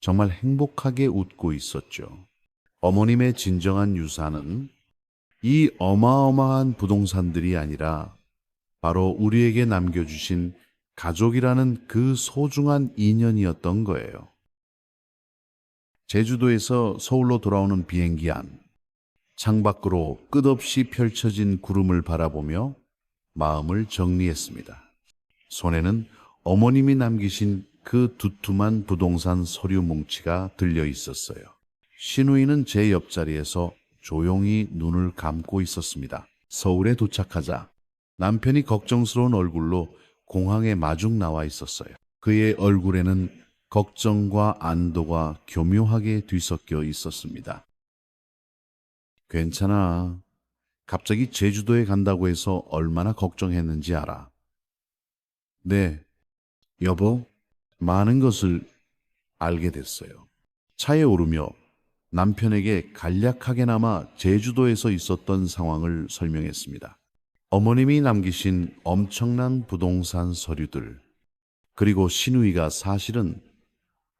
정말 행복하게 웃고 있었죠. 어머님의 진정한 유산은 이 어마어마한 부동산들이 아니라 바로 우리에게 남겨주신 가족이라는 그 소중한 인연이었던 거예요. 제주도에서 서울로 돌아오는 비행기 안, 창밖으로 끝없이 펼쳐진 구름을 바라보며 마음을 정리했습니다. 손에는 어머님이 남기신 그 두툼한 부동산 서류 뭉치가 들려 있었어요. 신우이는 제 옆자리에서 조용히 눈을 감고 있었습니다. 서울에 도착하자 남편이 걱정스러운 얼굴로 공항에 마중 나와 있었어요. 그의 얼굴에는 걱정과 안도가 교묘하게 뒤섞여 있었습니다. 괜찮아. 갑자기 제주도에 간다고 해서 얼마나 걱정했는지 알아. 네, 여보, 많은 것을 알게 됐어요. 차에 오르며 남편에게 간략하게나마 제주도에서 있었던 상황을 설명했습니다. 어머님이 남기신 엄청난 부동산 서류들, 그리고 신우이가 사실은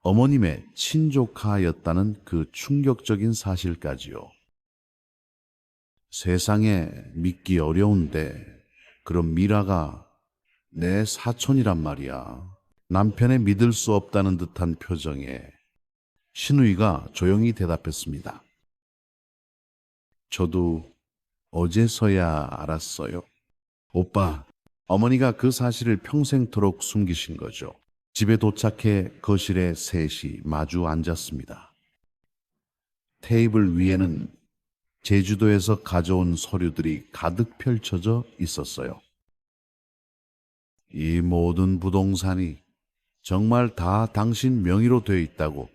어머님의 친조카였다는 그 충격적인 사실까지요. 세상에 믿기 어려운데 그럼 미라가 내 사촌이란 말이야. 남편의 믿을 수 없다는 듯한 표정에 신우이가 조용히 대답했습니다. 저도 어제서야 알았어요. 오빠, 어머니가 그 사실을 평생토록 숨기신 거죠. 집에 도착해 거실에 셋이 마주 앉았습니다. 테이블 위에는 제주도에서 가져온 서류들이 가득 펼쳐져 있었어요. 이 모든 부동산이 정말 다 당신 명의로 되어 있다고.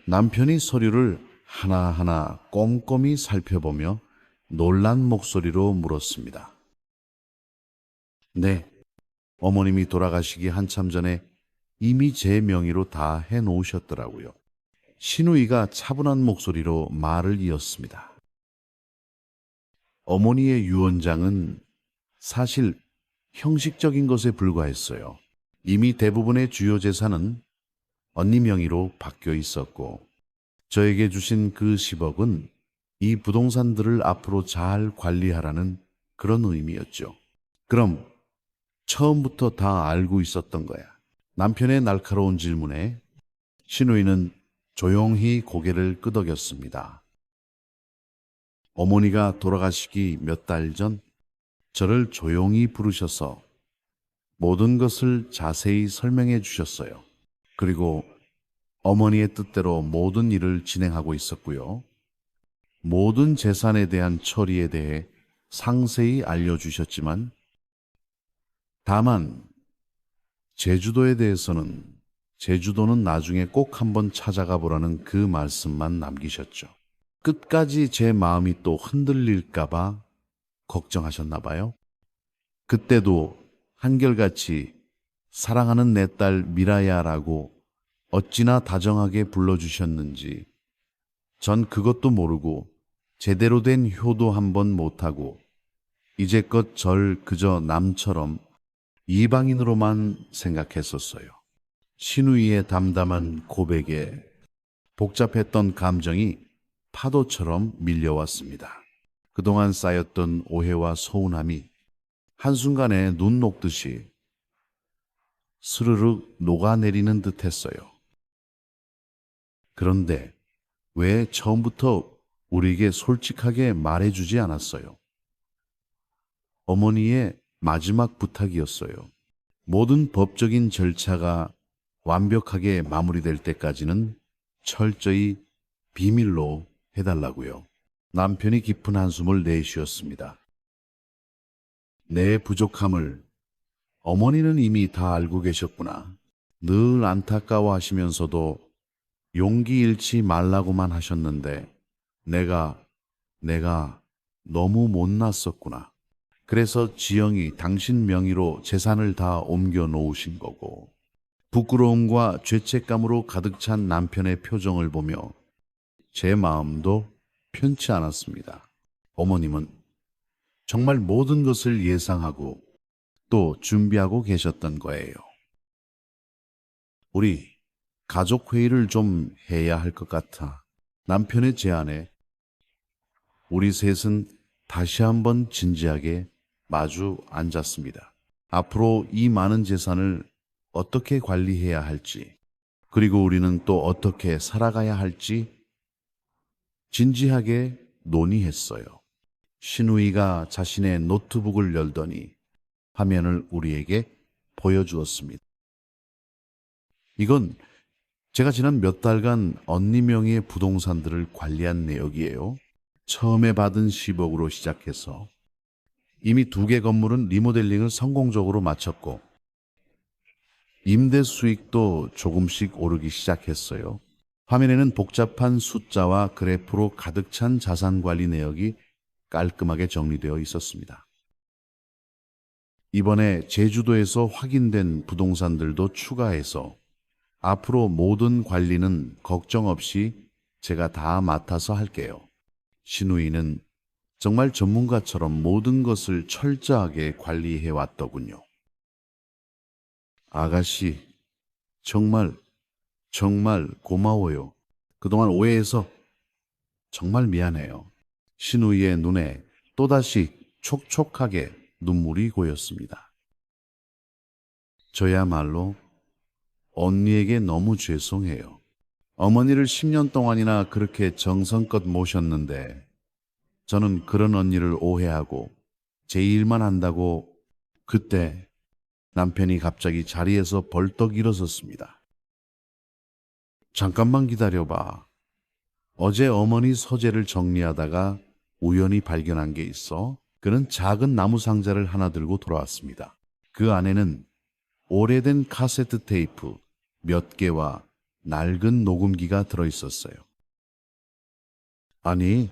남편이 서류를 하나하나 꼼꼼히 살펴보며 놀란 목소리로 물었습니다. 네, 어머님이 돌아가시기 한참 전에 이미 제 명의로 다 해놓으셨더라고요. 신우이가 차분한 목소리로 말을 이었습니다. 어머니의 유언장은 사실 형식적인 것에 불과했어요. 이미 대부분의 주요 재산은 언니 명의로 바뀌어 있었고, 저에게 주신 그 10억은 이 부동산들을 앞으로 잘 관리하라는 그런 의미였죠. 그럼 처음부터 다 알고 있었던 거야. 남편의 날카로운 질문에 신우이는 조용히 고개를 끄덕였습니다. 어머니가 돌아가시기 몇 달 전 저를 조용히 부르셔서 모든 것을 자세히 설명해 주셨어요. 그리고 어머니의 뜻대로 모든 일을 진행하고 있었고요. 모든 재산에 대한 처리에 대해 상세히 알려주셨지만, 다만 제주도에 대해서는 제주도는 나중에 꼭 한번 찾아가 보라는 그 말씀만 남기셨죠. 끝까지 제 마음이 또 흔들릴까봐 걱정하셨나 봐요. 그때도 한결같이 사랑하는 내 딸 미라야라고 어찌나 다정하게 불러주셨는지 전 그것도 모르고 제대로 된 효도 한번 못하고 이제껏 절 그저 남처럼 이방인으로만 생각했었어요. 신우이의 담담한 고백에 복잡했던 감정이 파도처럼 밀려왔습니다. 그동안 쌓였던 오해와 서운함이 한순간에 눈 녹듯이 스르륵 녹아내리는 듯 했어요. 그런데 왜 처음부터 우리에게 솔직하게 말해주지 않았어요? 어머니의 마지막 부탁이었어요. 모든 법적인 절차가 완벽하게 마무리될 때까지는 철저히 비밀로 해달라고요. 남편이 깊은 한숨을 내쉬었습니다. 내 부족함을 어머니는 이미 다 알고 계셨구나. 늘 안타까워하시면서도 용기 잃지 말라고만 하셨는데 내가 너무 못났었구나. 그래서 지영이 당신 명의로 재산을 다 옮겨 놓으신 거고, 부끄러움과 죄책감으로 가득 찬 남편의 표정을 보며 제 마음도 편치 않았습니다. 어머님은 정말 모든 것을 예상하고 또 준비하고 계셨던 거예요. 우리 가족 회의를 좀 해야 할 것 같아. 남편의 제안에 우리 셋은 다시 한번 진지하게 마주 앉았습니다. 앞으로 이 많은 재산을 어떻게 관리해야 할지, 그리고 우리는 또 어떻게 살아가야 할지 진지하게 논의했어요. 신우이가 자신의 노트북을 열더니 화면을 우리에게 보여주었습니다. 이건 제가 지난 몇 달간 언니 명의의 부동산들을 관리한 내역이에요. 처음에 받은 10억으로 시작해서 이미 2개 건물은 리모델링을 성공적으로 마쳤고 임대 수익도 조금씩 오르기 시작했어요. 화면에는 복잡한 숫자와 그래프로 가득 찬 자산 관리 내역이 깔끔하게 정리되어 있었습니다. 이번에 제주도에서 확인된 부동산들도 추가해서 앞으로 모든 관리는 걱정 없이 제가 다 맡아서 할게요. 신우이는 정말 전문가처럼 모든 것을 철저하게 관리해 왔더군요. 아가씨, 정말 정말 고마워요. 그동안 오해해서 정말 미안해요. 신우이의 눈에 또다시 촉촉하게 눈물이 고였습니다. 저야말로 언니에게 너무 죄송해요. 어머니를 10년 동안이나 그렇게 정성껏 모셨는데 저는 그런 언니를 오해하고 제 일만 한다고. 그때 남편이 갑자기 자리에서 벌떡 일어섰습니다. 잠깐만 기다려봐. 어제 어머니 서재를 정리하다가 우연히 발견한 게 있어. 그는 작은 나무 상자를 하나 들고 돌아왔습니다. 그 안에는 오래된 카세트 테이프 몇 개와 낡은 녹음기가 들어있었어요. 아니,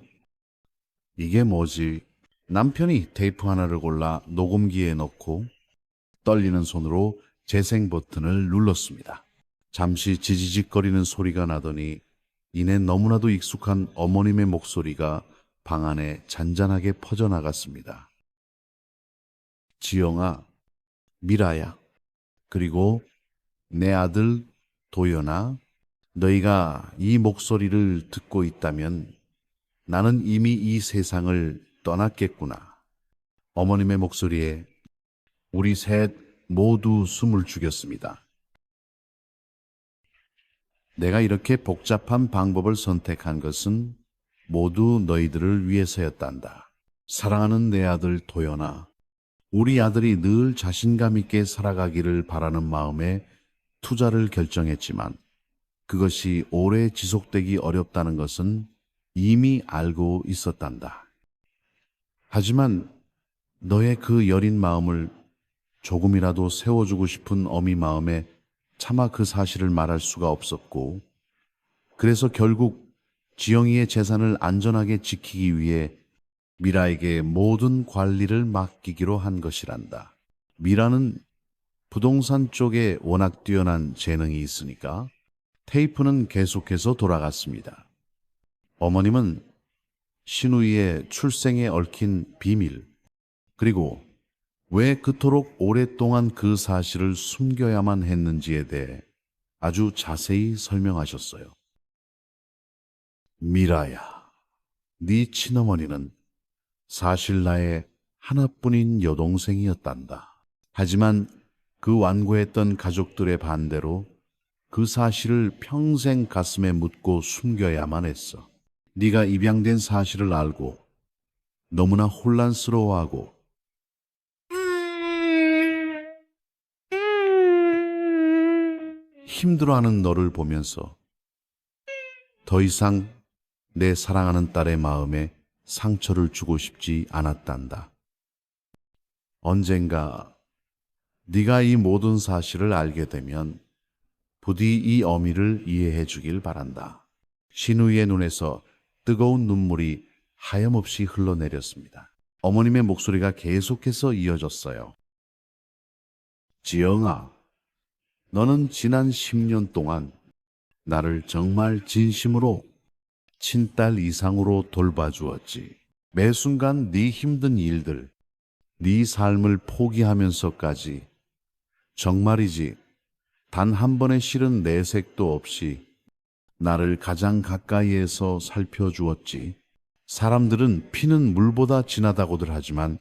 이게 뭐지? 남편이 테이프 하나를 골라 녹음기에 넣고 떨리는 손으로 재생 버튼을 눌렀습니다. 잠시 지지직거리는 소리가 나더니 이내 너무나도 익숙한 어머님의 목소리가 방 안에 잔잔하게 퍼져나갔습니다. 지영아, 미라야, 그리고 내 아들 도연아, 너희가 이 목소리를 듣고 있다면 나는 이미 이 세상을 떠났겠구나. 어머님의 목소리에 우리 셋 모두 숨을 죽였습니다. 내가 이렇게 복잡한 방법을 선택한 것은 모두 너희들을 위해서였단다. 사랑하는 내 아들 도연아, 우리 아들이 늘 자신감 있게 살아가기를 바라는 마음에 투자를 결정했지만 그것이 오래 지속되기 어렵다는 것은 이미 알고 있었단다. 하지만 너의 그 여린 마음을 조금이라도 세워주고 싶은 어미 마음에 차마 그 사실을 말할 수가 없었고, 그래서 결국 지영이의 재산을 안전하게 지키기 위해 미라에게 모든 관리를 맡기기로 한 것이란다. 미라는 부동산 쪽에 워낙 뛰어난 재능이 있으니까 테이프는 계속해서 돌아갔습니다. 어머님은 신우이의 출생에 얽힌 비밀, 그리고 왜 그토록 오랫동안 그 사실을 숨겨야만 했는지에 대해 아주 자세히 설명하셨어요. 미라야, 네 친어머니는 사실 나의 하나뿐인 여동생이었단다. 하지만 그 완고했던 가족들의 반대로 그 사실을 평생 가슴에 묻고 숨겨야만 했어. 네가 입양된 사실을 알고 너무나 혼란스러워하고 힘들어하는 너를 보면서 더 이상 내 사랑하는 딸의 마음에 상처를 주고 싶지 않았단다. 언젠가 네가 이 모든 사실을 알게 되면 부디 이 어미를 이해해 주길 바란다. 신우이의 눈에서 뜨거운 눈물이 하염없이 흘러내렸습니다. 어머님의 목소리가 계속해서 이어졌어요. 지영아, 너는 지난 10년 동안 나를 정말 진심으로 친딸 이상으로 돌봐주었지. 매 순간 네 힘든 일들, 네 삶을 포기하면서까지 정말이지 단 한 번의 실은 내색도 없이 나를 가장 가까이에서 살펴주었지. 사람들은 피는 물보다 진하다고들 하지만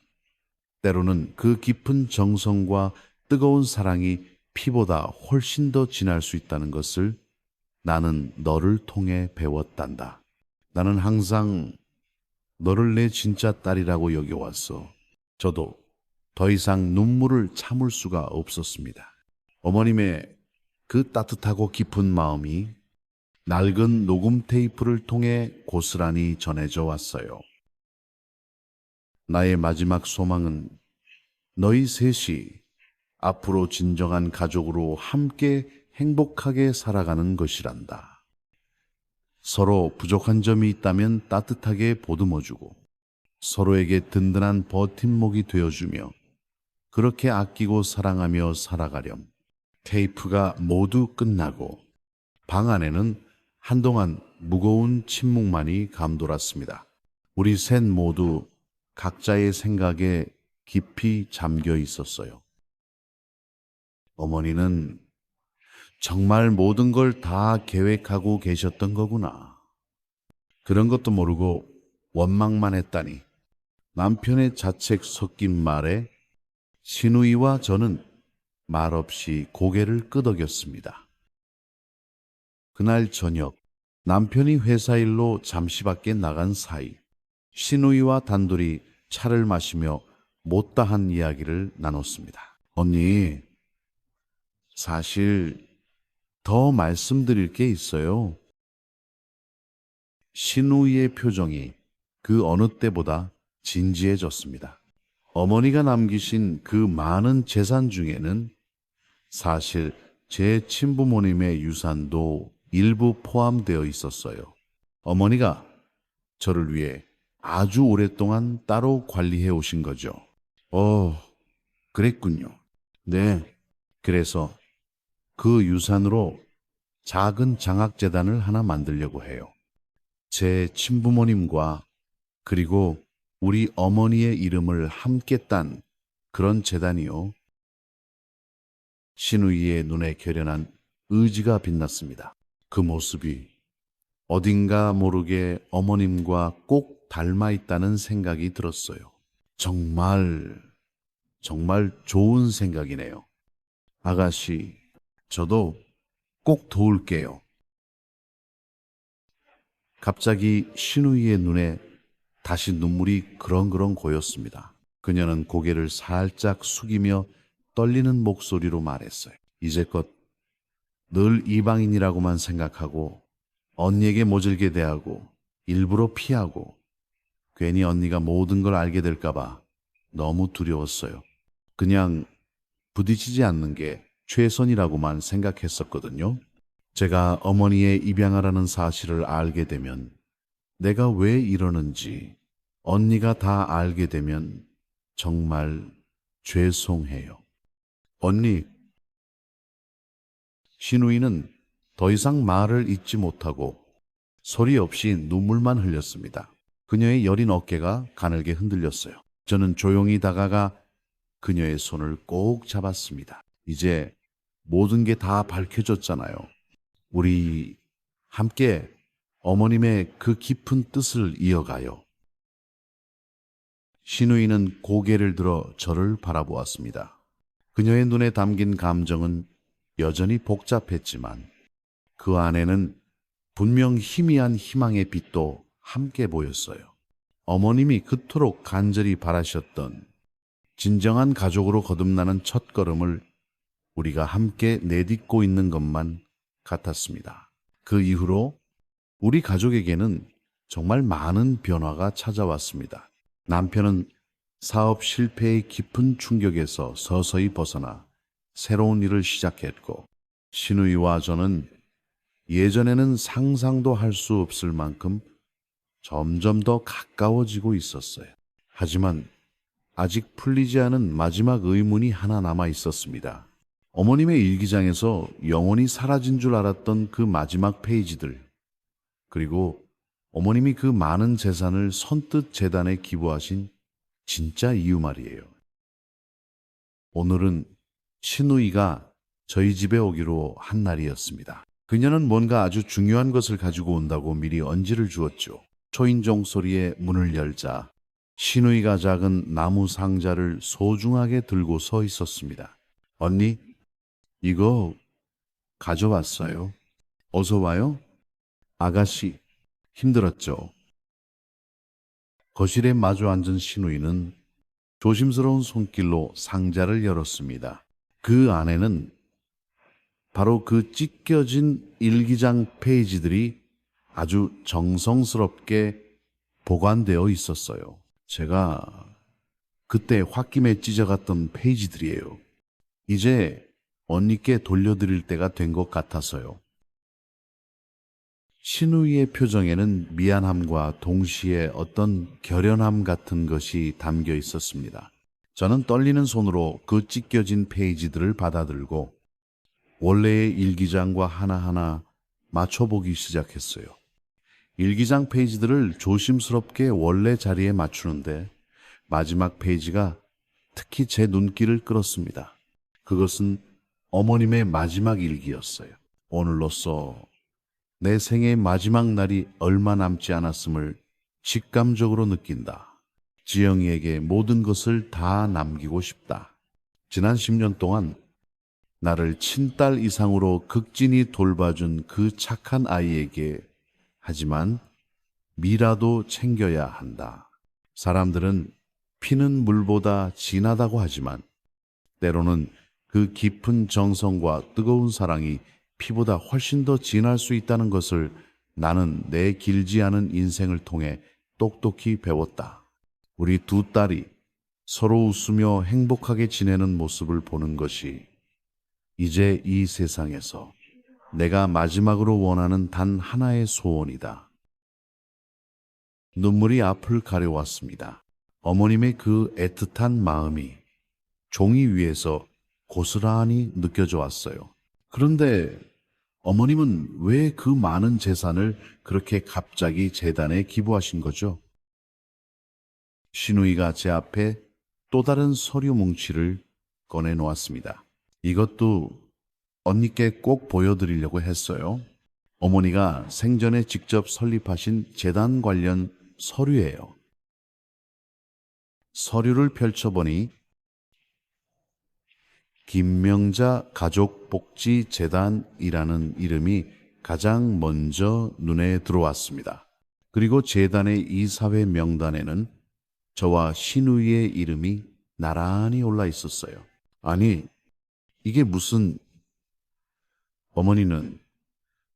때로는 그 깊은 정성과 뜨거운 사랑이 피보다 훨씬 더 진할 수 있다는 것을 나는 너를 통해 배웠단다. 나는 항상 너를 내 진짜 딸이라고 여겨왔어. 저도 더 이상 눈물을 참을 수가 없었습니다. 어머님의 그 따뜻하고 깊은 마음이 낡은 녹음 테이프를 통해 고스란히 전해져 왔어요. 나의 마지막 소망은 너희 셋이 앞으로 진정한 가족으로 함께 행복하게 살아가는 것이란다. 서로 부족한 점이 있다면 따뜻하게 보듬어주고 서로에게 든든한 버팀목이 되어주며 그렇게 아끼고 사랑하며 살아가렴. 테이프가 모두 끝나고 방 안에는 한동안 무거운 침묵만이 감돌았습니다. 우리 셋 모두 각자의 생각에 깊이 잠겨 있었어요. 어머니는 정말 모든 걸 다 계획하고 계셨던 거구나. 그런 것도 모르고 원망만 했다니. 남편의 자책 섞인 말에 신우이와 저는 말없이 고개를 끄덕였습니다. 그날 저녁, 남편이 회사 일로 잠시 밖에 나간 사이, 신우이와 단둘이 차를 마시며 못다한 이야기를 나눴습니다. 언니, 사실 더 말씀드릴 게 있어요. 신우이의 표정이 그 어느 때보다 진지해졌습니다. 어머니가 남기신 그 많은 재산 중에는 사실 제 친부모님의 유산도 일부 포함되어 있었어요. 어머니가 저를 위해 아주 오랫동안 따로 관리해 오신 거죠. 그랬군요. 네. 그래서 그 유산으로 작은 장학재단을 하나 만들려고 해요. 제 친부모님과 그리고 우리 어머니의 이름을 함께 딴 그런 재단이요. 신우이의 눈에 결연한 의지가 빛났습니다. 그 모습이 어딘가 모르게 어머님과 꼭 닮아 있다는 생각이 들었어요. 정말 좋은 생각이네요. 아가씨, 저도 꼭 도울게요. 갑자기 신우이의 눈에 다시 눈물이 그렁그렁 고였습니다. 그녀는 고개를 살짝 숙이며 떨리는 목소리로 말했어요. 이제껏 늘 이방인이라고만 생각하고 언니에게 모질게 대하고 일부러 피하고 괜히 언니가 모든 걸 알게 될까봐 너무 두려웠어요. 그냥 부딪히지 않는 게 최선이라고만 생각했었거든요. 제가 어머니의 입양아라는 사실을 알게 되면 내가 왜 이러는지 언니가 다 알게 되면 정말 죄송해요. 언니, 신우이는 더 이상 말을 잇지 못하고 소리 없이 눈물만 흘렸습니다. 그녀의 여린 어깨가 가늘게 흔들렸어요. 저는 조용히 다가가 그녀의 손을 꼭 잡았습니다. 이제 모든 게 다 밝혀졌잖아요. 우리 함께 어머님의 그 깊은 뜻을 이어가요. 신우이는 고개를 들어 저를 바라보았습니다. 그녀의 눈에 담긴 감정은 여전히 복잡했지만 그 안에는 분명 희미한 희망의 빛도 함께 보였어요. 어머님이 그토록 간절히 바라셨던 진정한 가족으로 거듭나는 첫걸음을 우리가 함께 내딛고 있는 것만 같았습니다. 그 이후로 우리 가족에게는 정말 많은 변화가 찾아왔습니다. 남편은 사업 실패의 깊은 충격에서 서서히 벗어나 새로운 일을 시작했고, 신우이와 저는 예전에는 상상도 할 수 없을 만큼 점점 더 가까워지고 있었어요. 하지만 아직 풀리지 않은 마지막 의문이 하나 남아 있었습니다. 어머님의 일기장에서 영원히 사라진 줄 알았던 그 마지막 페이지들, 그리고 어머님이 그 많은 재산을 선뜻 재단에 기부하신 진짜 이유 말이에요. 오늘은 신우이가 저희 집에 오기로 한 날이었습니다. 그녀는 뭔가 아주 중요한 것을 가지고 온다고 미리 언지를 주었죠. 초인종 소리에 문을 열자 신우이가 작은 나무 상자를 소중하게 들고 서 있었습니다. 언니, 이거 가져왔어요. 어서 와요. 아가씨, 힘들었죠? 거실에 마주 앉은 신우이는 조심스러운 손길로 상자를 열었습니다. 그 안에는 바로 그 찢겨진 일기장 페이지들이 아주 정성스럽게 보관되어 있었어요. 제가 그때 홧김에 찢어갔던 페이지들이에요. 이제 언니께 돌려드릴 때가 된 것 같아서요. 신우이의 표정에는 미안함과 동시에 어떤 결연함 같은 것이 담겨 있었습니다. 저는 떨리는 손으로 그 찢겨진 페이지들을 받아들고 원래의 일기장과 하나하나 맞춰보기 시작했어요. 일기장 페이지들을 조심스럽게 원래 자리에 맞추는데 마지막 페이지가 특히 제 눈길을 끌었습니다. 그것은 어머님의 마지막 일기였어요. 오늘로써 내 생의 마지막 날이 얼마 남지 않았음을 직감적으로 느낀다. 지영이에게 모든 것을 다 남기고 싶다. 지난 10년 동안 나를 친딸 이상으로 극진히 돌봐준 그 착한 아이에게 하지만 미라도 챙겨야 한다. 사람들은 피는 물보다 진하다고 하지만 때로는 그 깊은 정성과 뜨거운 사랑이 피보다 훨씬 더 진할 수 있다는 것을 나는 내 길지 않은 인생을 통해 똑똑히 배웠다. 우리 두 딸이 서로 웃으며 행복하게 지내는 모습을 보는 것이 이제 이 세상에서 내가 마지막으로 원하는 단 하나의 소원이다. 눈물이 앞을 가려왔습니다. 어머님의 그 애틋한 마음이 종이 위에서 고스란히 느껴져 왔어요. 그런데 어머님은 왜 그 많은 재산을 그렇게 갑자기 재단에 기부하신 거죠? 신우이가 제 앞에 또 다른 서류 뭉치를 꺼내놓았습니다. 이것도 언니께 꼭 보여드리려고 했어요. 어머니가 생전에 직접 설립하신 재단 관련 서류예요. 서류를 펼쳐보니 김명자 가족복지재단이라는 이름이 가장 먼저 눈에 들어왔습니다. 그리고 재단의 이사회 명단에는 저와 신우이의 이름이 나란히 올라 있었어요. 아니, 이게 무슨... 어머니는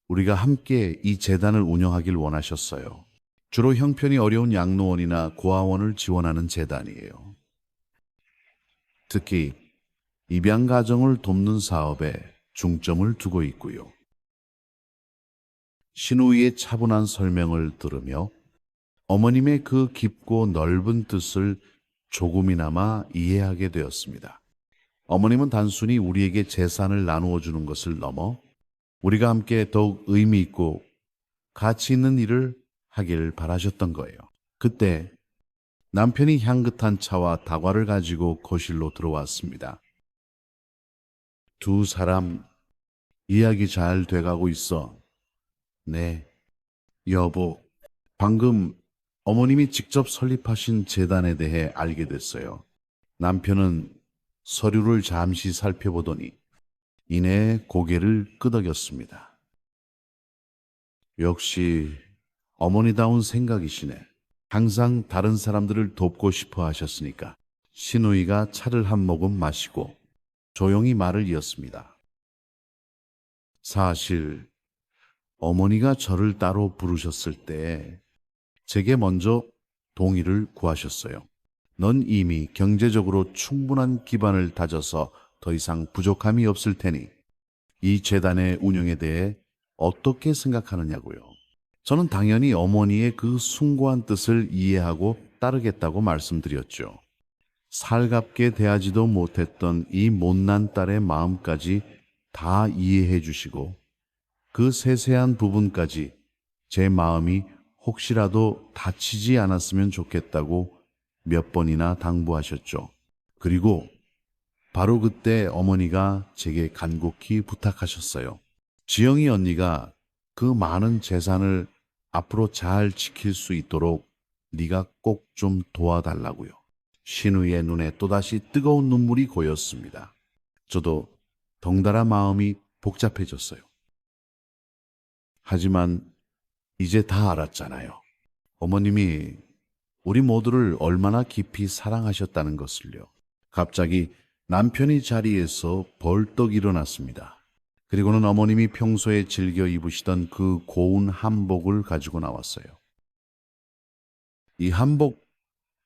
우리가 함께 이 재단을 운영하길 원하셨어요. 주로 형편이 어려운 양로원이나 고아원을 지원하는 재단이에요. 특히 입양 가정을 돕는 사업에 중점을 두고 있고요. 신우이의 차분한 설명을 들으며 어머님의 그 깊고 넓은 뜻을 조금이나마 이해하게 되었습니다. 어머님은 단순히 우리에게 재산을 나누어 주는 것을 넘어 우리가 함께 더욱 의미 있고 가치 있는 일을 하길 바라셨던 거예요. 그때 남편이 향긋한 차와 다과를 가지고 거실로 들어왔습니다. 두 사람 이야기 잘 돼가고 있어. 네. 여보, 방금 어머님이 직접 설립하신 재단에 대해 알게 됐어요. 남편은 서류를 잠시 살펴보더니 이내 고개를 끄덕였습니다. 역시 어머니다운 생각이시네. 항상 다른 사람들을 돕고 싶어 하셨으니까. 신우이가 차를 한 모금 마시고 조용히 말을 이었습니다. 사실 어머니가 저를 따로 부르셨을 때 제게 먼저 동의를 구하셨어요. 넌 이미 경제적으로 충분한 기반을 다져서 더 이상 부족함이 없을 테니 이 재단의 운영에 대해 어떻게 생각하느냐고요. 저는 당연히 어머니의 그 숭고한 뜻을 이해하고 따르겠다고 말씀드렸죠. 살갑게 대하지도 못했던 이 못난 딸의 마음까지 다 이해해 주시고 그 세세한 부분까지 제 마음이 혹시라도 다치지 않았으면 좋겠다고 몇 번이나 당부하셨죠. 그리고 바로 그때 어머니가 제게 간곡히 부탁하셨어요. 지영이 언니가 그 많은 재산을 앞으로 잘 지킬 수 있도록 네가 꼭 좀 도와달라고요. 신우의 눈에 또다시 뜨거운 눈물이 고였습니다. 저도 덩달아 마음이 복잡해졌어요. 하지만 이제 다 알았잖아요. 어머님이 우리 모두를 얼마나 깊이 사랑하셨다는 것을요. 갑자기 남편이 자리에서 벌떡 일어났습니다. 그리고는 어머님이 평소에 즐겨 입으시던 그 고운 한복을 가지고 나왔어요. 이 한복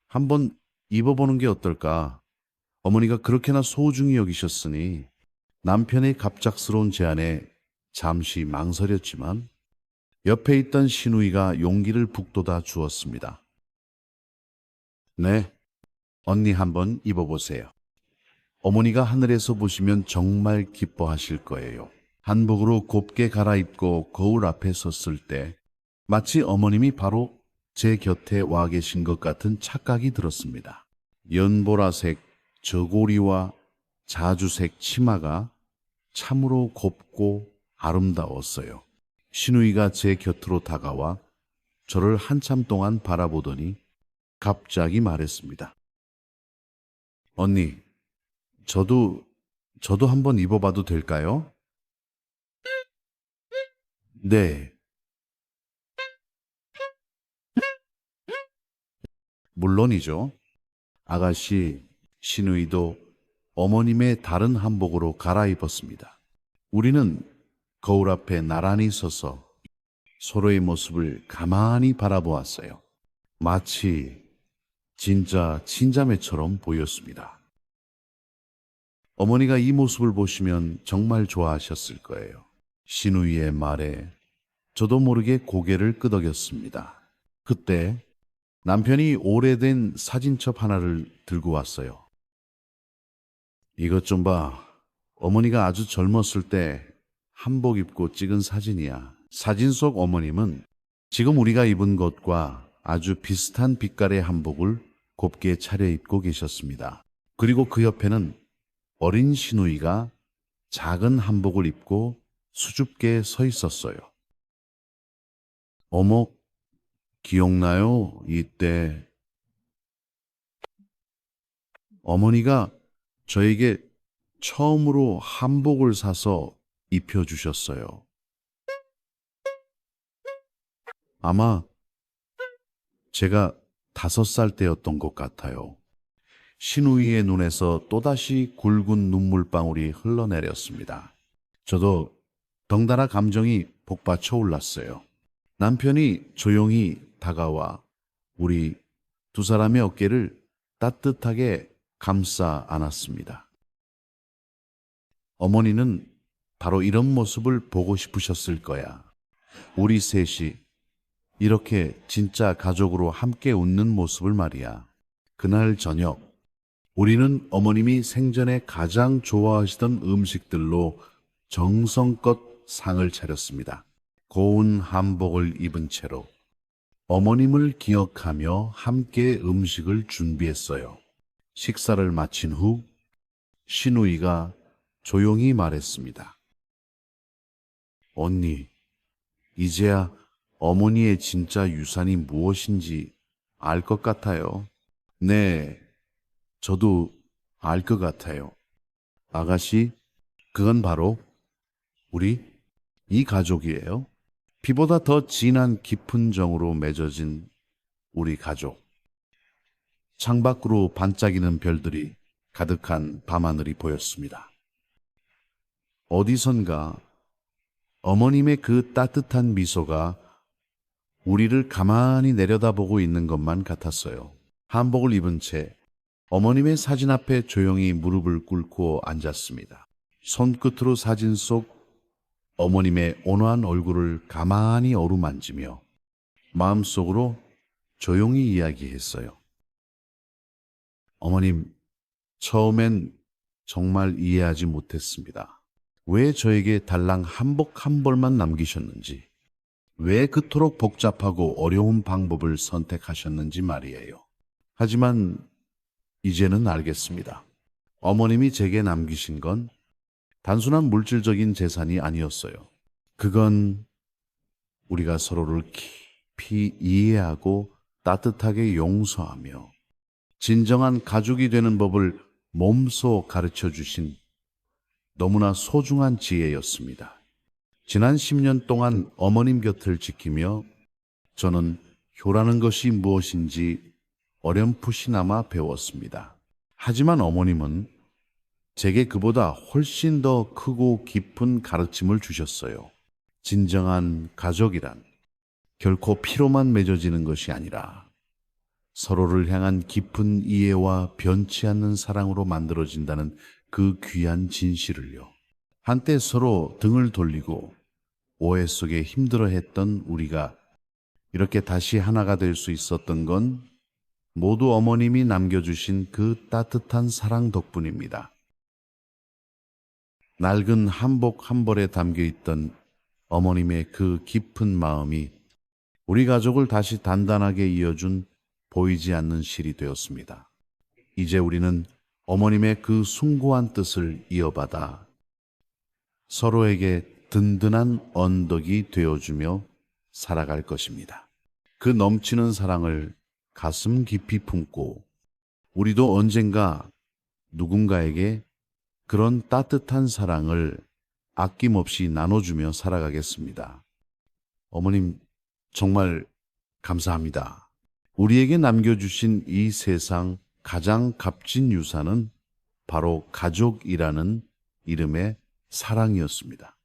한번 입어보는 게 어떨까? 어머니가 그렇게나 소중히 여기셨으니 남편의 갑작스러운 제안에 잠시 망설였지만 옆에 있던 신우이가 용기를 북돋아 주었습니다. 네, 언니 한번 입어보세요. 어머니가 하늘에서 보시면 정말 기뻐하실 거예요. 한복으로 곱게 갈아입고 거울 앞에 섰을 때 마치 어머님이 바로 제 곁에 와 계신 것 같은 착각이 들었습니다. 연보라색 저고리와 자주색 치마가 참으로 곱고 아름다웠어요. 신우이가 제 곁으로 다가와 저를 한참 동안 바라보더니 갑자기 말했습니다. 언니, 저도 한번 입어봐도 될까요? 네, 물론이죠. 아가씨, 신우이도 어머님의 다른 한복으로 갈아입었습니다. 우리는 거울 앞에 나란히 서서 서로의 모습을 가만히 바라보았어요. 마치 진짜 친자매처럼 보였습니다. 어머니가 이 모습을 보시면 정말 좋아하셨을 거예요. 신우이의 말에 저도 모르게 고개를 끄덕였습니다. 그때 남편이 오래된 사진첩 하나를 들고 왔어요. 이것 좀 봐. 어머니가 아주 젊었을 때 한복 입고 찍은 사진이야. 사진 속 어머님은 지금 우리가 입은 것과 아주 비슷한 빛깔의 한복을 곱게 차려입고 계셨습니다. 그리고 그 옆에는 어린 신우이가 작은 한복을 입고 수줍게 서 있었어요. 어머, 기억나요? 이때 어머니가 저에게 처음으로 한복을 사서 입혀주셨어요. 아마 제가 5살 때였던 것 같아요. 신우이의 눈에서 또다시 굵은 눈물방울이 흘러내렸습니다. 저도 덩달아 감정이 복받쳐 올랐어요. 남편이 조용히 다가와 우리 두 사람의 어깨를 따뜻하게 감싸 안았습니다. 어머니는 바로 이런 모습을 보고 싶으셨을 거야. 우리 셋이 이렇게 진짜 가족으로 함께 웃는 모습을 말이야. 그날 저녁, 우리는 어머님이 생전에 가장 좋아하시던 음식들로 정성껏 상을 차렸습니다. 고운 한복을 입은 채로 어머님을 기억하며 함께 음식을 준비했어요. 식사를 마친 후 신우이가 조용히 말했습니다. 언니, 이제야 어머니의 진짜 유산이 무엇인지 알 것 같아요. 네, 저도 알 것 같아요. 아가씨, 그건 바로 우리 이 가족이에요. 피보다 더 진한 깊은 정으로 맺어진 우리 가족. 창밖으로 반짝이는 별들이 가득한 밤하늘이 보였습니다. 어디선가 어머님의 그 따뜻한 미소가 우리를 가만히 내려다보고 있는 것만 같았어요. 한복을 입은 채 어머님의 사진 앞에 조용히 무릎을 꿇고 앉았습니다. 손끝으로 사진 속 어머님의 온화한 얼굴을 가만히 어루만지며 마음속으로 조용히 이야기했어요. 어머님, 처음엔 정말 이해하지 못했습니다. 왜 저에게 달랑 한복 한 벌만 남기셨는지, 왜 그토록 복잡하고 어려운 방법을 선택하셨는지 말이에요. 하지만 이제는 알겠습니다. 어머님이 제게 남기신 건 단순한 물질적인 재산이 아니었어요. 그건 우리가 서로를 깊이 이해하고 따뜻하게 용서하며 진정한 가족이 되는 법을 몸소 가르쳐 주신 너무나 소중한 지혜였습니다. 지난 10년 동안 어머님 곁을 지키며 저는 효라는 것이 무엇인지 어렴풋이나마 배웠습니다. 하지만 어머님은 제게 그보다 훨씬 더 크고 깊은 가르침을 주셨어요. 진정한 가족이란 결코 피로만 맺어지는 것이 아니라 서로를 향한 깊은 이해와 변치 않는 사랑으로 만들어진다는 그 귀한 진실을요. 한때 서로 등을 돌리고 오해 속에 힘들어했던 우리가 이렇게 다시 하나가 될 수 있었던 건 모두 어머님이 남겨주신 그 따뜻한 사랑 덕분입니다. 낡은 한복 한 벌에 담겨있던 어머님의 그 깊은 마음이 우리 가족을 다시 단단하게 이어준 보이지 않는 실이 되었습니다. 이제 우리는 어머님의 그 숭고한 뜻을 이어받아 서로에게 든든한 언덕이 되어주며 살아갈 것입니다. 그 넘치는 사랑을 가슴 깊이 품고 우리도 언젠가 누군가에게 그런 따뜻한 사랑을 아낌없이 나눠주며 살아가겠습니다. 어머님, 정말 감사합니다. 우리에게 남겨주신 이 세상 가장 값진 유산은 바로 가족이라는 이름의 사랑이었습니다.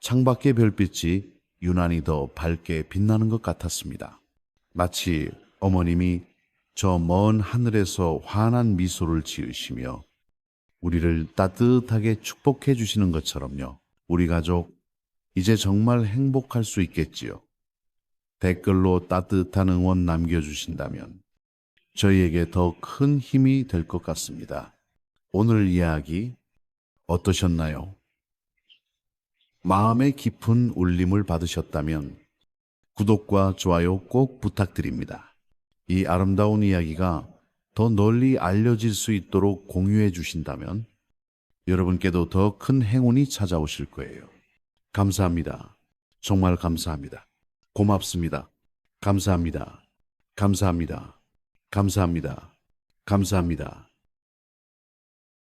창밖의 별빛이 유난히 더 밝게 빛나는 것 같았습니다. 마치 어머님이 저 먼 하늘에서 환한 미소를 지으시며 우리를 따뜻하게 축복해 주시는 것처럼요. 우리 가족 이제 정말 행복할 수 있겠지요. 댓글로 따뜻한 응원 남겨주신다면 저희에게 더 큰 힘이 될 것 같습니다. 오늘 이야기 어떠셨나요? 마음의 깊은 울림을 받으셨다면 구독과 좋아요 꼭 부탁드립니다. 이 아름다운 이야기가 더 널리 알려질 수 있도록 공유해 주신다면 여러분께도 더 큰 행운이 찾아오실 거예요. 감사합니다. 정말 감사합니다. 고맙습니다. 감사합니다. 감사합니다. 감사합니다. 감사합니다.